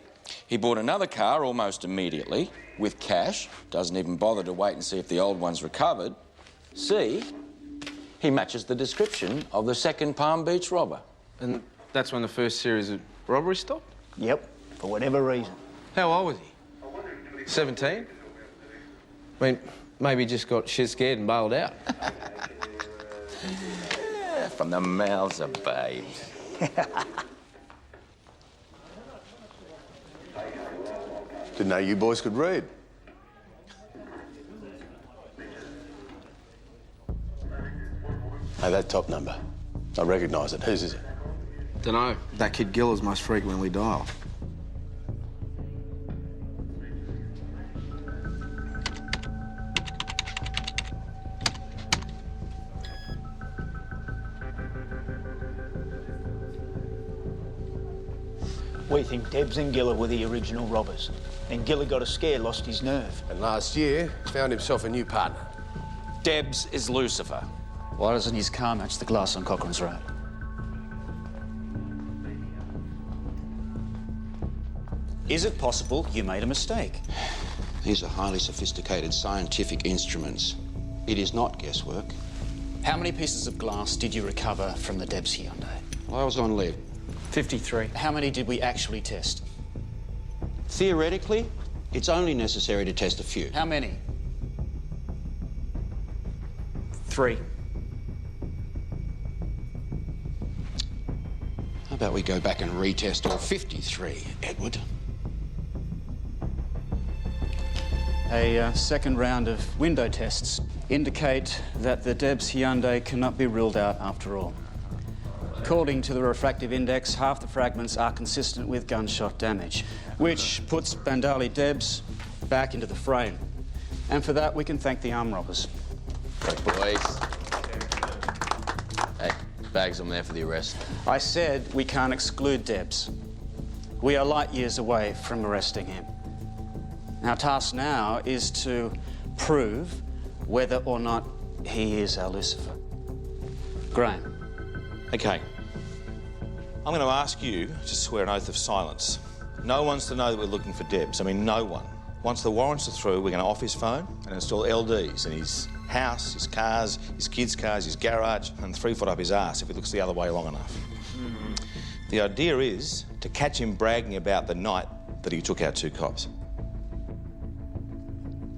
he bought another car almost immediately with cash, doesn't even bother to wait and see if the old one's recovered. C, he matches the description of the second Palm Beach robber. And that's when the first series of robberies stopped? Yep, for whatever reason. How old was he? 17? I mean, maybe he just got shit scared and bailed out. Yeah, from the mouths of babes. Didn't know you boys could read. Hey, that top number. I recognise it. Whose is it? Dunno. That kid Giller's most frequently dialed. We think Debs and Giller were the original robbers. Then Giller got a scare, lost his nerve. And last year, found himself a new partner. Debs is Lucifer. Why doesn't his car match the glass on Cochrane's Road? Is it possible you made a mistake? These are highly sophisticated scientific instruments. It is not guesswork. How many pieces of glass did you recover from the Debs Hyundai? Well, I was on leave. 53. How many did we actually test? Theoretically, it's only necessary to test a few. How many? 3. How about we go back and retest all 53, Edward? A second round of window tests indicate that the Debs Hyundai cannot be ruled out after all. According to the refractive index, half the fragments are consistent with gunshot damage, which puts Bandali Debs back into the frame. And for that, we can thank the arm robbers. Boys. Hey, bags on there for the arrest. I said we can't exclude Debs. We are light years away from arresting him. Our task now is to prove whether or not he is our Lucifer. Graham. Okay. I'm going to ask you to swear an oath of silence. No one's to know that we're looking for Debs. I mean, no one. Once the warrants are through, we're going to off his phone and install LDs in his house, his cars, his kids' cars, his garage, and 3 foot up his arse if he looks the other way long enough. The idea is to catch him bragging about the night that he took out 2 cops.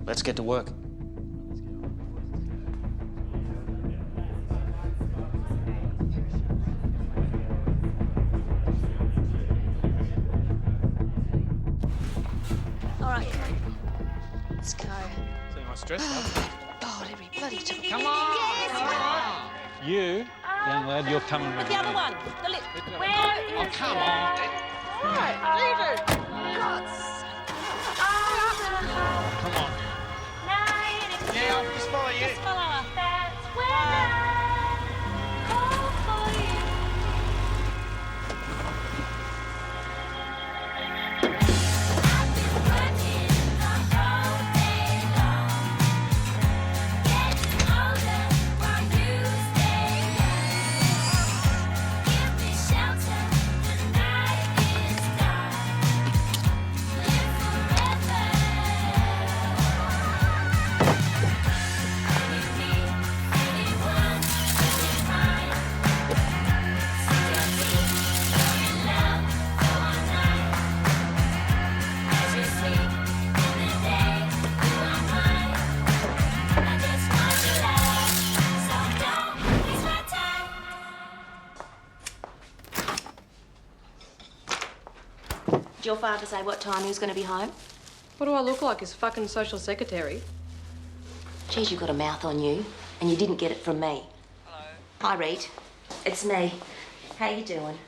Let's get to work. All right, come on. Let's go. So you might stress that. God, every bloody time. Come on! Yes, Come on! You, young lad, you're coming with the me. other one. The lip. Where Oh, come on. All right, leave it. God's sake. Come on. Yeah, I'll just follow you. Just follow her. That's where I call for you. Did your father say what time he was going to be home? What do I look like, his fucking social secretary? Geez, you've got a mouth on you, and you didn't get it from me. Hello. Hi, Reed. It's me. How you doing? Don't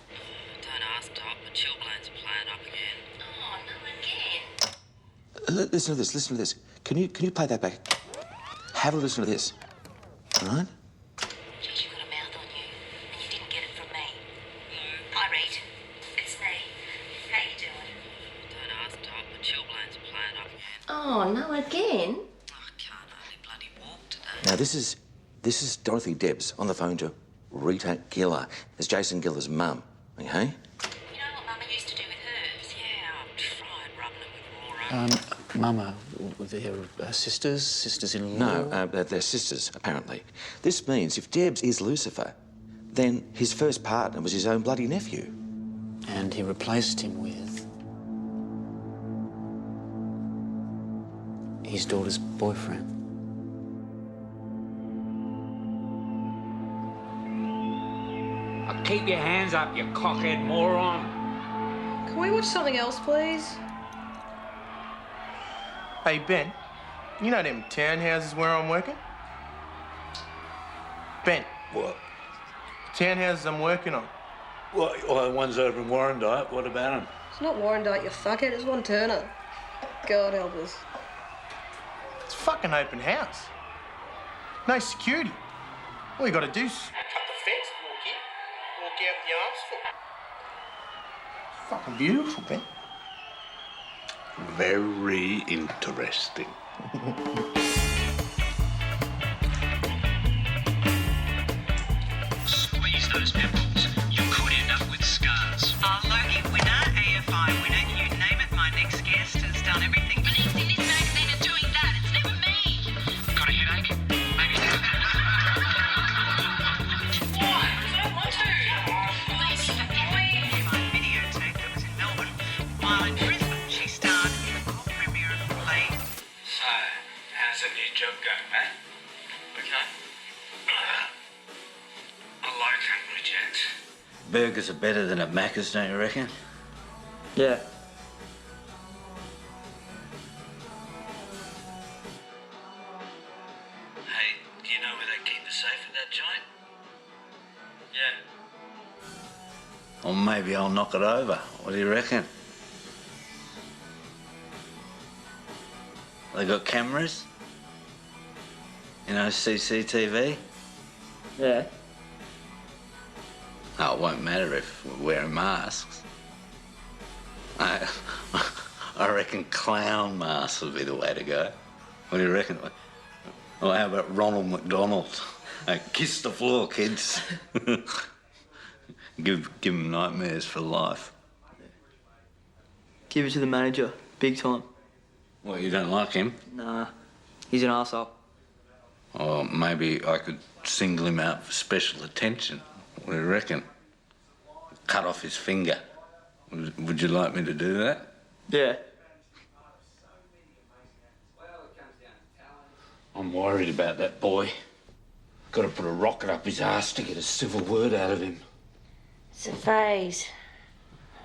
ask, Doc. The chilblains are playing up again. Oh, no, again. Listen to this, listen to this. Can you play that back? Have a listen to this. All right? Geez, you've got a mouth on you, and you didn't get it from me. Hi, Reed. It's me. How you doing? Don't ask, Doc. The chilblains are playing up again. Oh, no, again? Now, this is Dorothy Debs on the phone to Rita Giller. It's Jason Giller's mum, okay? You know what Mama used to do with hers? Yeah, I've tried rubbing it with raw Mama, they're sisters-in-law? No, they're sisters, apparently. This means if Debs is Lucifer, then his first partner was his own bloody nephew. And he replaced him with his daughter's boyfriend. Keep your hands up, you cockhead moron. Can we watch something else, please? Hey, Ben, you know them townhouses where I'm working? Ben. What? Townhouses I'm working on. Well, the ones over in Warrandyte, what about them? It's not Warrandyte, you fuckhead. It's One Turner. God help us. It's a fucking open house. No security. All you gotta do is cut the fence, walk in, walk out with your arms full. Fucking beautiful, Ben. Very interesting. Squeeze those pimples. You could end up with scars. Logie winner, AFI winner, you name it, my next guest has done everything. Police in this magazine are doing that. It's never me. Got a headache? Maybe. Why? I don't want to. Please forgive me. My videotape that was in Melbourne. While in Brisbane, she starred in the world premiere of the play. So, how's the new job going, man? Okay. I like Hungry Jacks. Burgers are better than at Macca's, don't you reckon? Yeah. Hey, do you know where they keep the safe at that joint? Yeah. Or maybe I'll knock it over. What do you reckon? They got cameras? You know, CCTV? Yeah. Oh, it won't matter if we're wearing masks. I reckon clown masks would be the way to go. What do you reckon? Well, how about Ronald McDonald? Kiss the floor, kids. Give him nightmares for life. Give it to the manager. Big time. Well, you don't like him? Nah. He's an arsehole. Or maybe I could single him out for special attention. What do you reckon? Cut off his finger. Would you like me to do that? Yeah. I'm worried about that boy. Got to put a rocket up his ass to get a civil word out of him. It's a phase.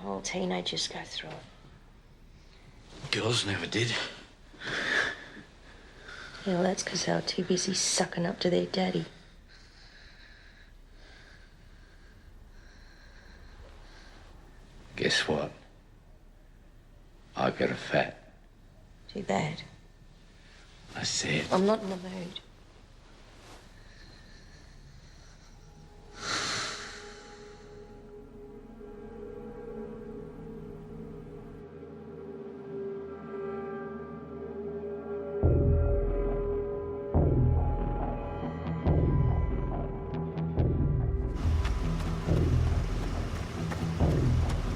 All teenagers go through it. Girls never did. Yeah, well, that's because they were too busy sucking up to their daddy. Guess what? I got a fat. Too bad. I said. I'm not in the mood.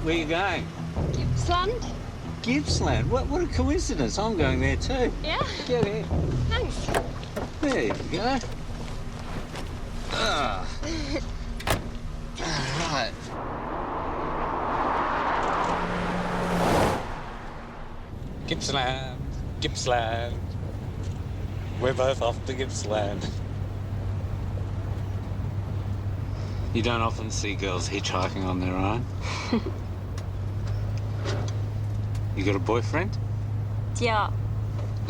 Where you going? Gippsland? Gippsland? What a coincidence. I'm going there too. Yeah? Get in. Thanks. There you go. Ah. All right. Gippsland, Gippsland. We're both off to Gippsland. You don't often see girls hitchhiking on their own. You got a boyfriend? Yeah.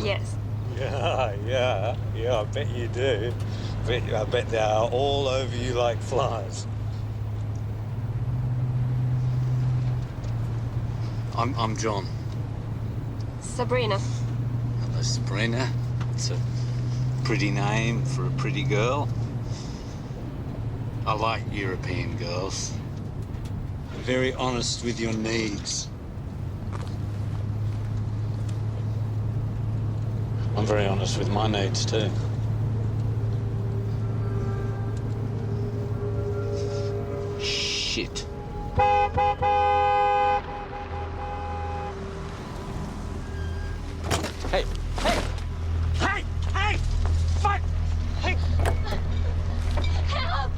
Yes. Yeah, I bet you do. I bet they are all over you like flies. I'm John. Sabrina. Hello, Sabrina. It's a pretty name for a pretty girl. I like European girls. Very honest with your needs. I'm very honest with my needs too. Shit. Hey! Hey! Hey! Hey! Fuck! Hey! Help!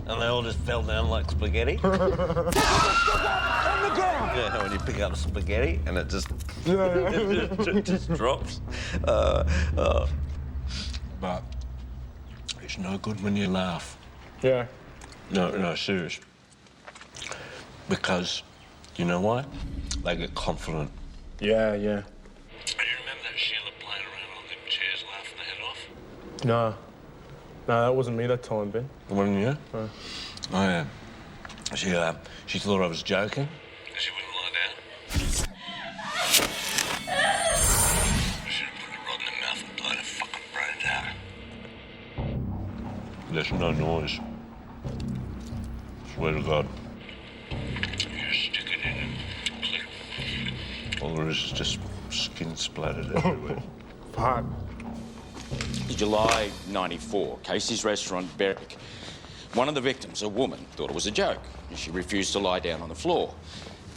and they all just fell down like spaghetti. On the ground! Yeah, when you pick up spaghetti and it just, it just drops. But it's no good when you laugh. Yeah. No, serious. Because, you know why? They get confident. Yeah. Do you remember that Sheila playing around on them chairs laughing her head off? No, that wasn't me that time, Ben. Wasn't you? No. Oh, yeah. She thought I was joking. She wouldn't lie down. I should have put the rod in her mouth and blown her fucking brains out. There's no noise. Swear to God. You stick it in and click. All there is just skin splattered everywhere. Fuck. July '94, Casey's restaurant, Berwick. One of the victims, a woman, thought it was a joke. She refused to lie down on the floor.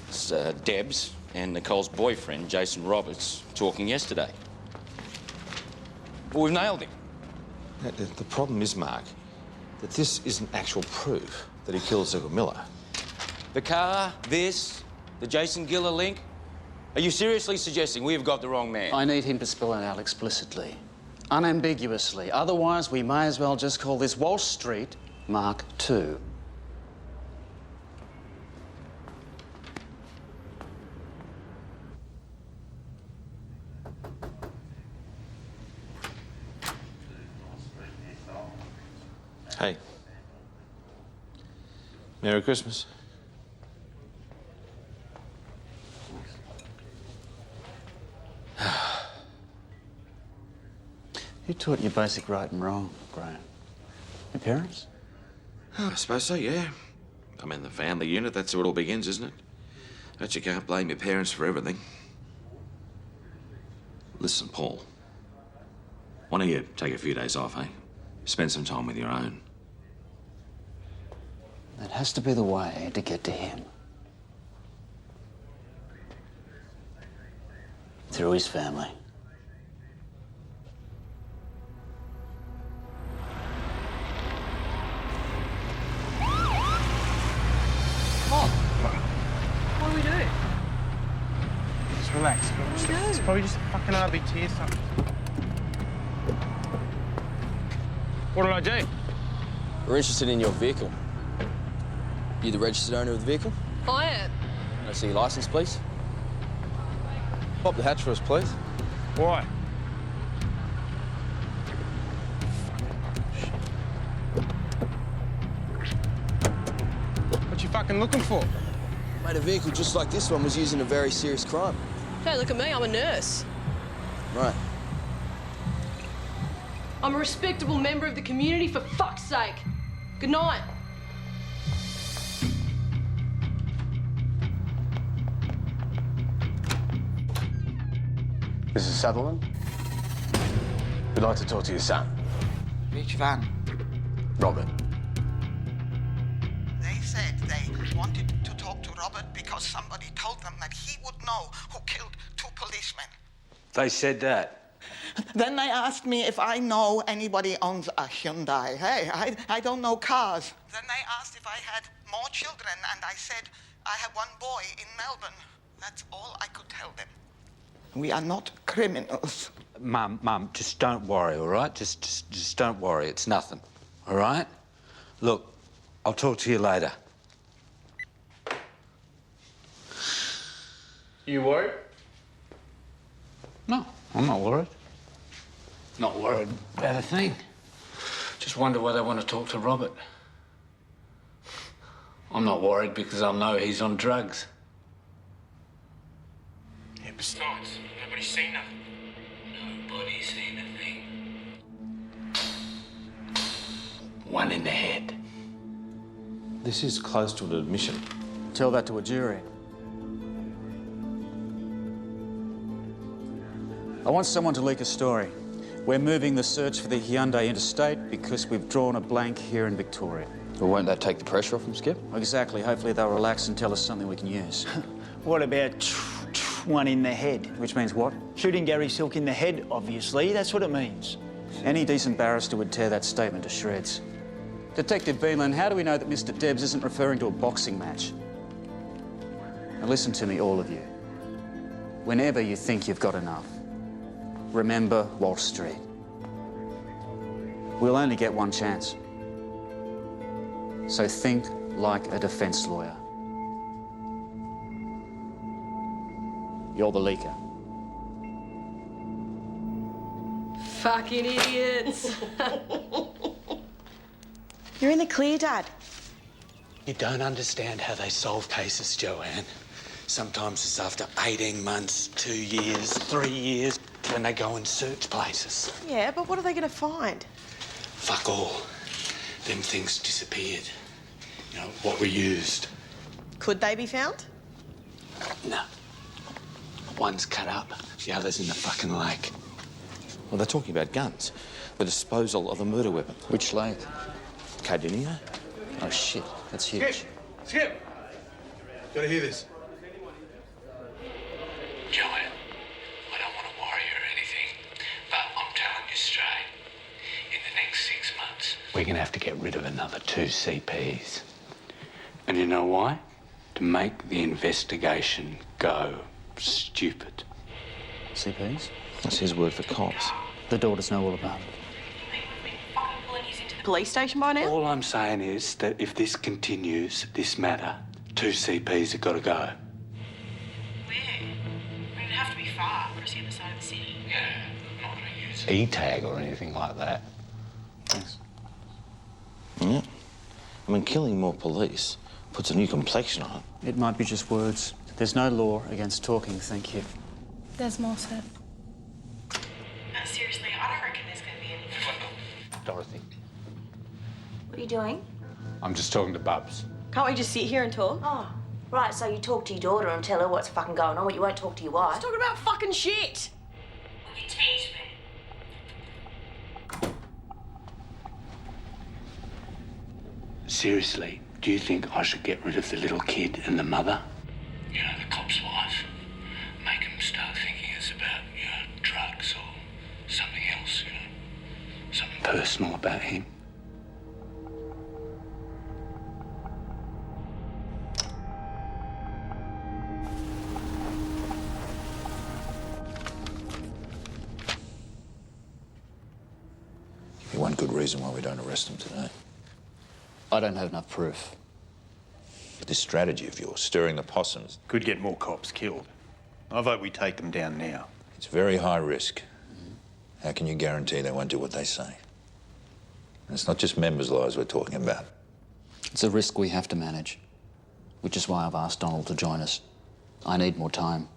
It's Deb's and Nicole's boyfriend, Jason Roberts, talking yesterday. Well, we've nailed him. The problem is, Mark, that this isn't actual proof that he killed Cecil Miller. The car, this, the Jason Giller link. Are you seriously suggesting we have got the wrong man? I need him to spell it out explicitly, unambiguously. Otherwise, we may as well just call this Walsh Street Mark II. Hey. Merry Christmas. Who taught you basic right and wrong, Graham? Your parents? Oh, I suppose so, yeah. I mean, the family unit, that's where it all begins, isn't it? But you can't blame your parents for everything. Listen, Paul. Why don't you take a few days off, eh? Spend some time with your own. That has to be the way to get to him. Through his family. What do we do? Just relax. It's probably just a fucking RBT or something. What did I do? We're interested in your vehicle. You the registered owner of the vehicle? I am. Can I see your license, please? Pop the hatch for us, please. Why? What you fucking looking for? Mate, a vehicle just like this one was used in a very serious crime. Hey, look at me, I'm a nurse. Right. I'm a respectable member of the community, for fuck's sake. Good night. Mrs. Sutherland? We'd like to talk to your son, Which one? Robert. They said they wanted to talk to Robert because somebody told them that he would know who killed 2 policemen. They said that. Then they asked me if I know anybody owns a Hyundai. Hey, I don't know cars. Then they asked if I had more children, and I said I have one boy in Melbourne. That's all I could tell them. We are not criminals. Mum, just don't worry, all right? Just don't worry. It's nothing, all right? Look, I'll talk to you later. You worried? No, I'm not worried. Not worried about a thing. Just wonder why they want to talk to Robert. I'm not worried because I know he's on drugs. Yeah, besides, nobody's seen nothing. Nobody's seen a thing. One in the head. This is close to an admission. Tell that to a jury. I want someone to leak a story. We're moving the search for the Hyundai interstate because we've drawn a blank here in Victoria. Well, won't that take the pressure off them, Skip? Exactly. Hopefully they'll relax and tell us something we can use. What about one in the head? Which means what? Shooting Gary Silk in the head, obviously. That's what it means. Any decent barrister would tear that statement to shreds. Detective Beanland, how do we know that Mr. Debs isn't referring to a boxing match? Now listen to me, all of you. Whenever you think you've got enough, remember Wall Street. We'll only get one chance. So think like a defence lawyer. You're the leaker. Fucking idiots. You're in the clear, Dad. You don't understand how they solve cases, Joanne. Sometimes it's after 18 months, 2 years, 3 years, when they go and search places. Yeah, but what are they going to find? Fuck all. Them things disappeared. You know, what we used. Could they be found? No. One's cut up, the other's in the fucking lake. Well, they're talking about guns. The disposal of a murder weapon. Which lake? Cardinia? Oh, shit. That's huge. Skip! Gotta hear this. Joanne, I don't want to worry you or anything, but I'm telling you straight, in the next 6 months, We're going to have to get rid of another 2 CPs. And you know why? To make the investigation go stupid. CPs? That's his word for cops. The daughters know all about it. Police station by now? All I'm saying is that if this continues, this matter, 2 CPs have got to go. Where? I mean, it'd have to be far, across the other side of the city. Yeah, I'm not going to use E-tag or anything like that. Thanks. Yeah. I mean, killing more police puts a new complexion on it. It might be just words. There's no law against talking, thank you. There's more said. Seriously, I don't reckon there's going to be any... Dorothy. What are you doing? I'm just talking to Bubs. Can't we just sit here and talk? Oh, right, so you talk to your daughter and tell her what's fucking going on, but you won't talk to your wife. Let's talk about fucking shit. Will you tease me? Seriously, do you think I should get rid of the little kid and the mother? you know, the cop's wife, make him start thinking it's about, you know, drugs or something else, you know, something Personal about him? Give me one good reason why we don't arrest him today. I don't have enough proof. But this strategy of yours, stirring the possums... Could get more cops killed. I vote we take them down now. It's very high risk. How can you guarantee they won't do what they say? And it's not just members' lives we're talking about. It's a risk we have to manage, which is why I've asked Donald to join us. I need more time.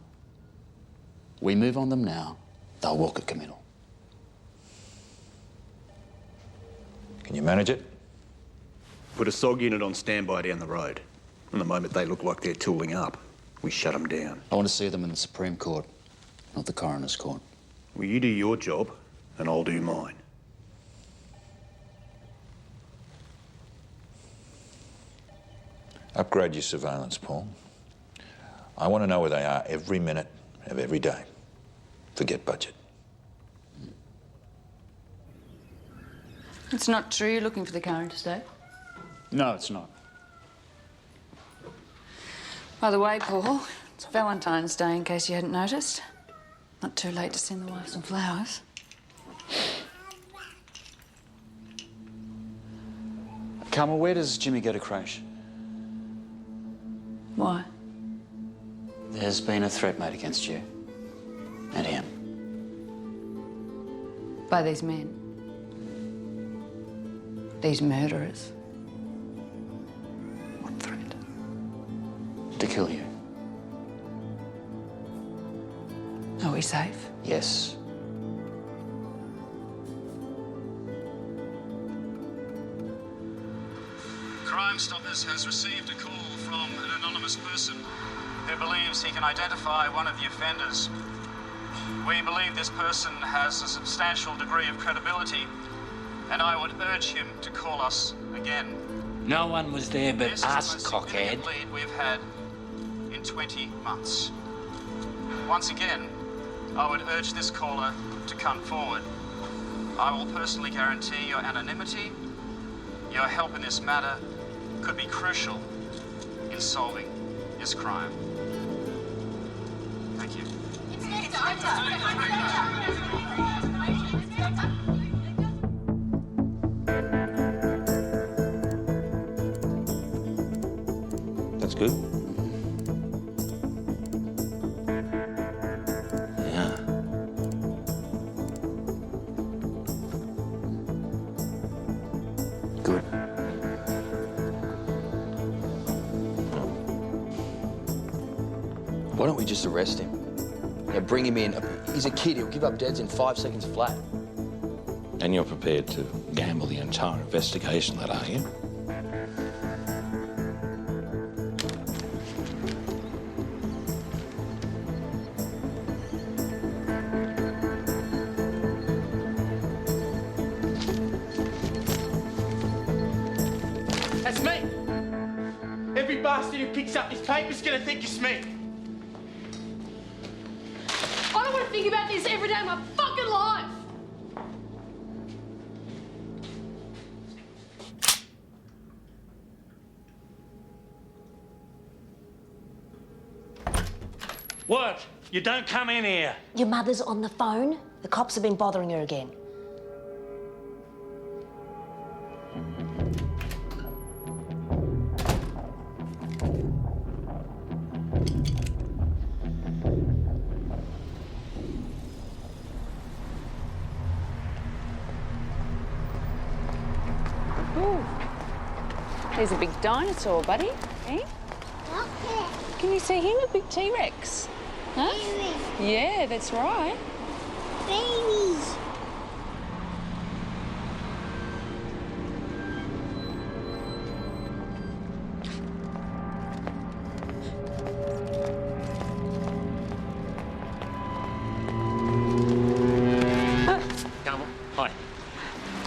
We move on them now, they'll walk a committal. Can you manage it? Put a SOG unit on standby down the road. And the moment they look like they're tooling up, we shut them down. I want to see them in the Supreme Court, not the Coroner's Court. Well, you do your job, and I'll do mine. Upgrade your surveillance, Paul. I want to know where they are every minute of every day. Forget budget. It's not true you're looking for the car interstate. No, it's not. By the way, Paul, it's Valentine's Day, in case you hadn't noticed. Not too late to send the wife some flowers. Carmel, where does Jimmy go to crash? Why? There's been a threat made against you. And him. By these men. These murderers. What threat? To kill you. Are we safe? Yes. Crime Stoppers has received a call from an anonymous person who believes he can identify one of the offenders. We believe this person has a substantial degree of credibility, and I would urge him to call us again. No one was there but This us, is the most significant cockhead. lead we've had in 20 months. Once again, I would urge this caller to come forward. I will personally guarantee your anonymity, Your help in this matter could be crucial in solving this crime. Thank you. That's good. Yeah. Good. Why don't we just arrest him? Yeah, bring him in. He's a kid. He'll give up deads in 5 seconds flat. And you're prepared to gamble the entire investigation, that are you? That's me. Every bastard who picks up this paper's gonna think it's me. I don't want to think about this every day of my fucking life. What? You don't come in here. Your mother's on the phone. The cops have been bothering her again. Ooh. He's a big dinosaur, buddy. Eh? Can you see him? A big T-Rex. Huh? Yeah, that's right. Babies. Carmel, hi.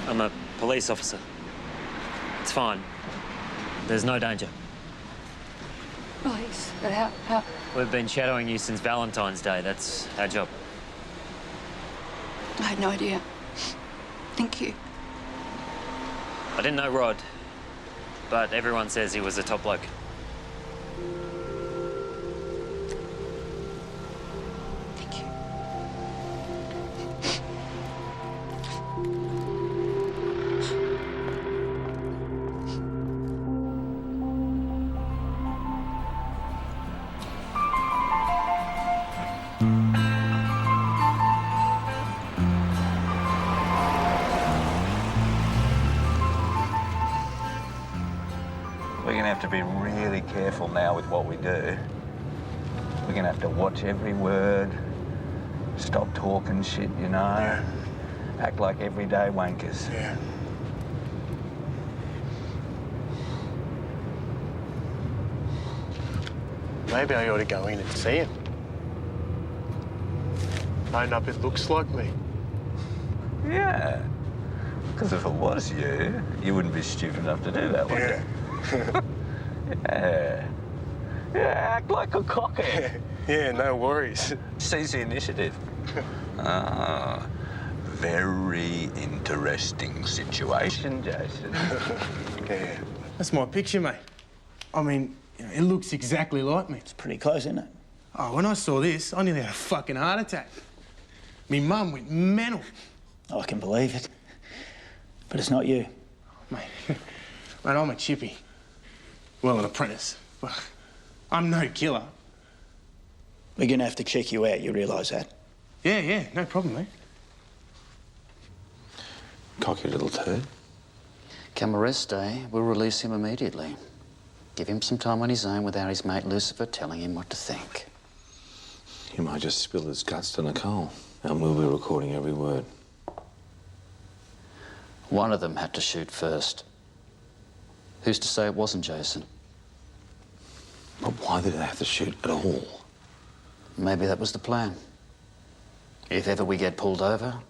I'm a police officer. It's fine. There's no danger. Police? But how? We've been shadowing you since Valentine's Day. That's our job. I had no idea. Thank you. I didn't know Rod, but everyone says he was a top bloke. Thank you. We're going to have to be really careful now with what we do. We're going to have to watch every word, stop talking shit, you know. Yeah. Act like everyday wankers. Yeah. Maybe I ought to go in and see him. Own up it looks like me. Yeah. Because if it was you, you wouldn't be stupid enough to do that, would you? Yeah. Yeah, act like a cockhead. Yeah, no worries. Seize the initiative. Ah, very interesting situation, Jason. Yeah. That's my picture, mate. I mean, you know, it looks exactly like me. It's pretty close, isn't it? Oh, when I saw this, I nearly had a fucking heart attack. Me mum went mental. I can believe it. But it's not you. Mate, I'm a chippy. Well, an apprentice. Well, I'm no killer. We're going to have to check you out, you realise that? Yeah, no problem, mate. Cocky little turd. Come arrest day, we'll release him immediately. Give him some time on his own without his mate Lucifer telling him what to think. He might just spill his guts to Nicole, and we'll be recording every word. One of them had to shoot first. Who's to say it wasn't Jason? But why did they have to shoot at all? Maybe that was the plan. If ever we get pulled over,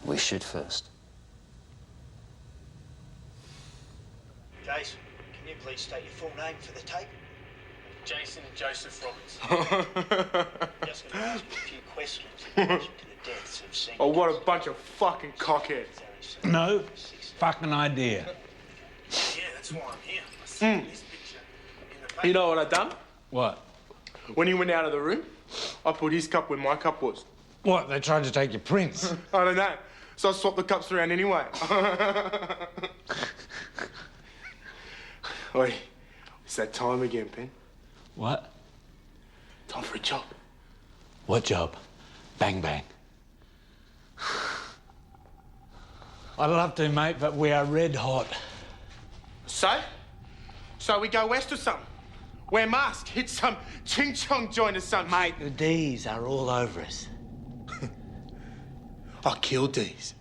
we shoot first. Jason, can you please state your full name for the tape? Jason and Joseph Roberts. Just going to ask you a few questions in relation to the deaths of senior... Oh, what a bunch of fucking cockheads. No fucking idea. That's why I'm here. I see this picture in the paper. You know what I done? What? When he went out of the room, I put his cup where my cup was. What, they tried to take your prints? I don't know. So I swapped the cups around anyway. Oi, it's that time again, Pen. What? Time for a job. What job? Bang bang. I'd love to, mate, but we are red hot. So? So we go west or something? Wear masks, hit some ching-chong joint or something. Mate, the D's are all over us. I'll kill D's.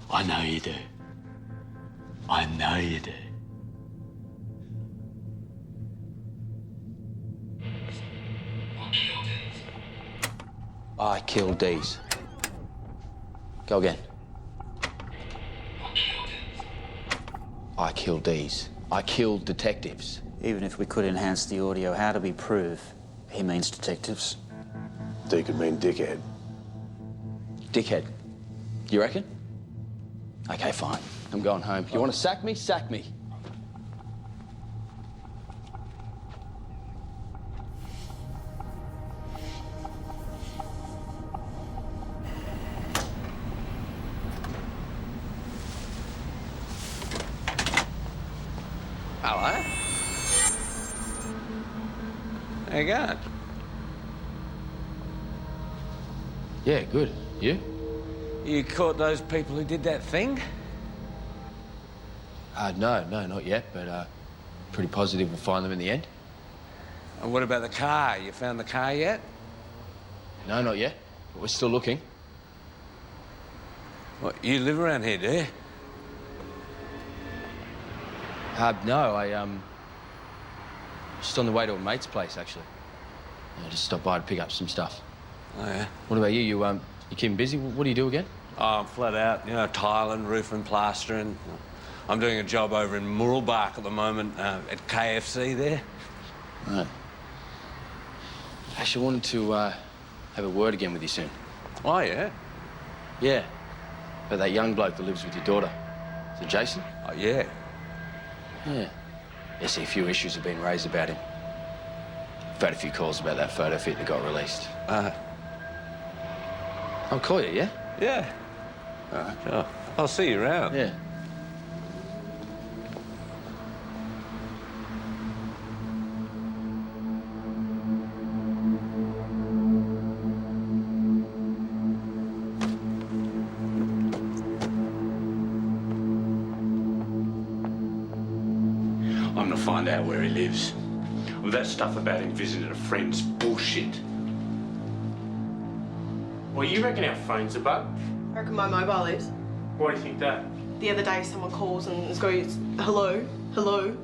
I know you do. I know you do. I killed D's. Go again. I killed D's. I killed detectives. Even if we could enhance the audio, how do we prove he means detectives? D could mean dickhead. Dickhead. You reckon? Okay, fine. I'm going home. You want to sack me? Sack me. Hello. How you going? Yeah, good. You? You caught those people who did that thing? No, not yet, but pretty positive we'll find them in the end. And what about the car? You found the car yet? No, not yet, but we're still looking. What, you live around here, do you? No, just on the way to a mate's place, actually. I just stopped by to pick up some stuff. Oh, yeah? What about you? You keeping busy? What do you do again? Oh, I'm flat out, you know, tiling, roofing, plastering. I'm doing a job over in Muralbark at the moment, at KFC there. Right. Actually, wanted to have a word again with you soon. Oh, yeah? Yeah. About that young bloke that lives with your daughter. Is it Jason? Oh, yeah. Yeah. I see a few issues have been raised about him. I've had a few calls about that photo fit that got released. I'll call you, yeah? Yeah. All right. Sure. I'll see you around. Yeah. I'm gonna find out where he lives. All that stuff about him visiting a friend's bullshit. Well, you reckon our phones are bugged? I reckon my mobile is. Why do you think that? The other day, someone calls and goes, hello, hello.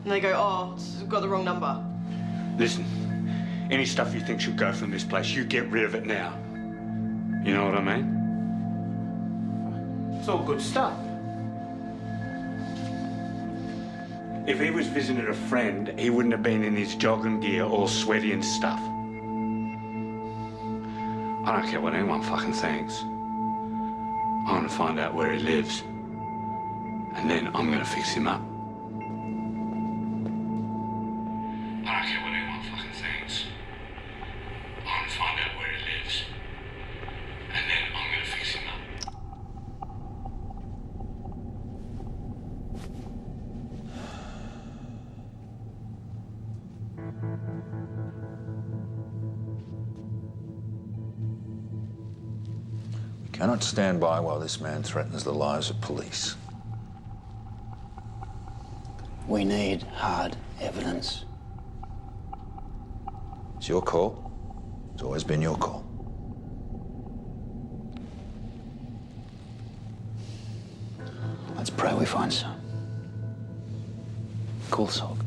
And they go, oh, it's got the wrong number. Listen, any stuff you think should go from this place, you get rid of it now. You know what I mean? It's all good stuff. If he was visiting a friend, he wouldn't have been in his jogging gear all sweaty and stuff. I don't care what anyone fucking thinks. I want to find out where he lives. And then I'm gonna fix him up. I don't care what anyone fucking thinks. I want to find out where he lives. And then I'm gonna fix him up. We cannot stand by while this man threatens the lives of police. We need hard evidence. It's your call. It's always been your call. Let's pray we find some. Cool, Sock.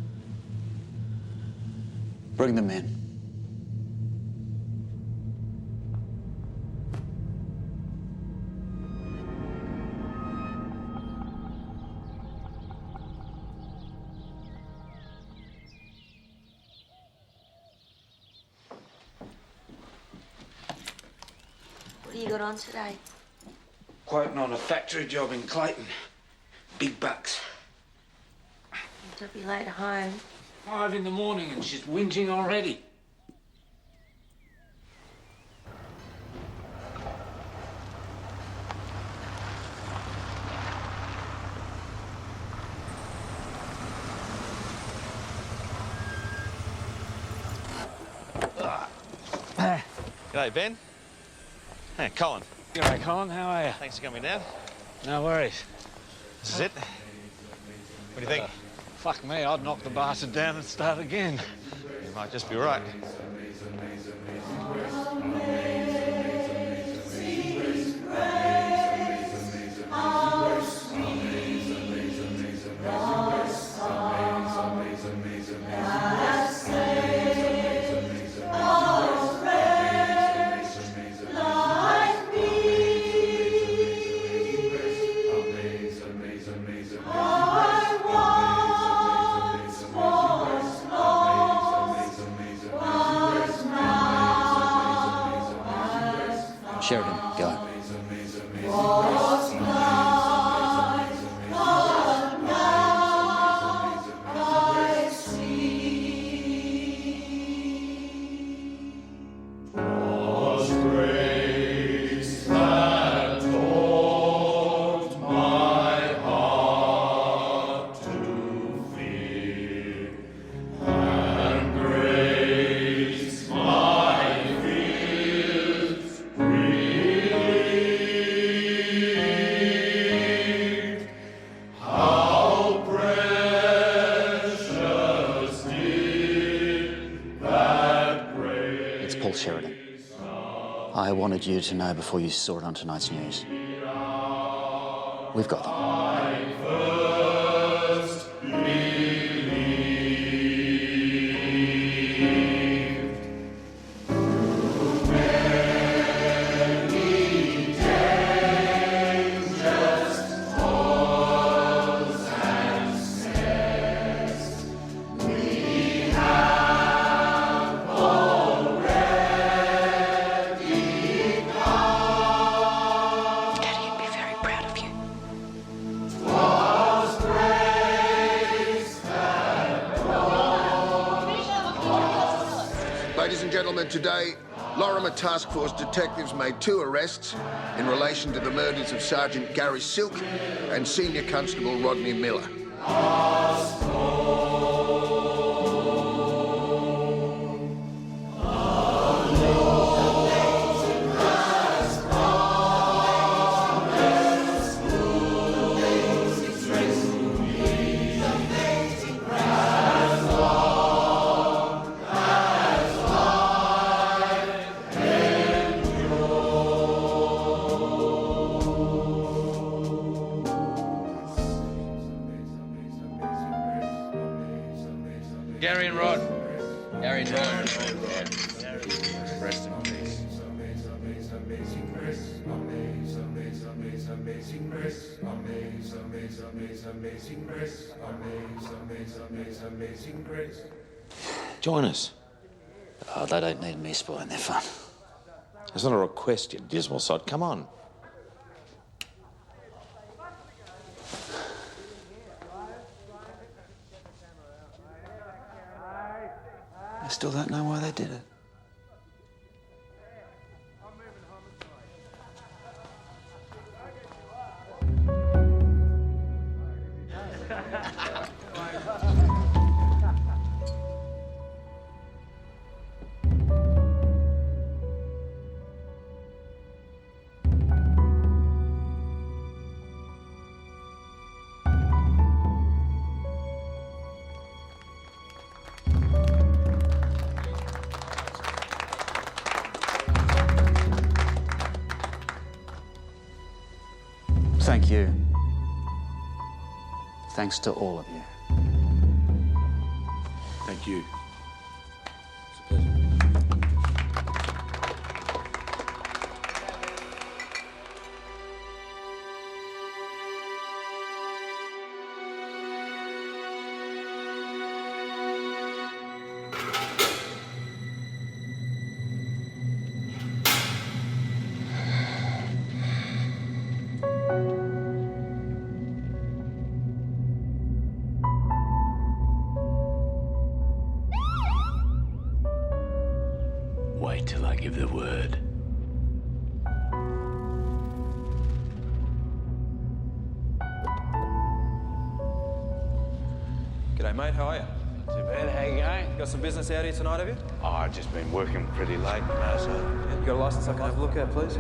Bring them in. What do you got on today? Quoting on a factory job in Clayton. Big bucks. I'll be late home. 5 in the morning and she's whinging already. G'day, Ben. Hey, Colin. G'day, Colin. How are you? Thanks for coming down. No worries. This is it. What do you think? Fuck me, I'd knock the bastard down and start again. You might just be right. Sheridan, go. Sheridan. I wanted you to know before you saw it on tonight's news. We've got them. Ladies and gentlemen, today, Lorimer Task Force detectives made 2 arrests in relation to the murders of Sergeant Gary Silk and Senior Constable Rodney Miller. Gary and Rod. Gary and Rod. Rest in peace. Join us. Oh, they don't need me spoiling their fun. It's not a request, you dismal sod. Come on. I still don't know why they did it. Thank you. Thanks to all of you. Thank you. give the word. G'day, mate. How are you? Not too bad. How you going? Got some business out here tonight, have you? Oh, I've just been working pretty late, you know, so... You got a licence I can have a look at, please?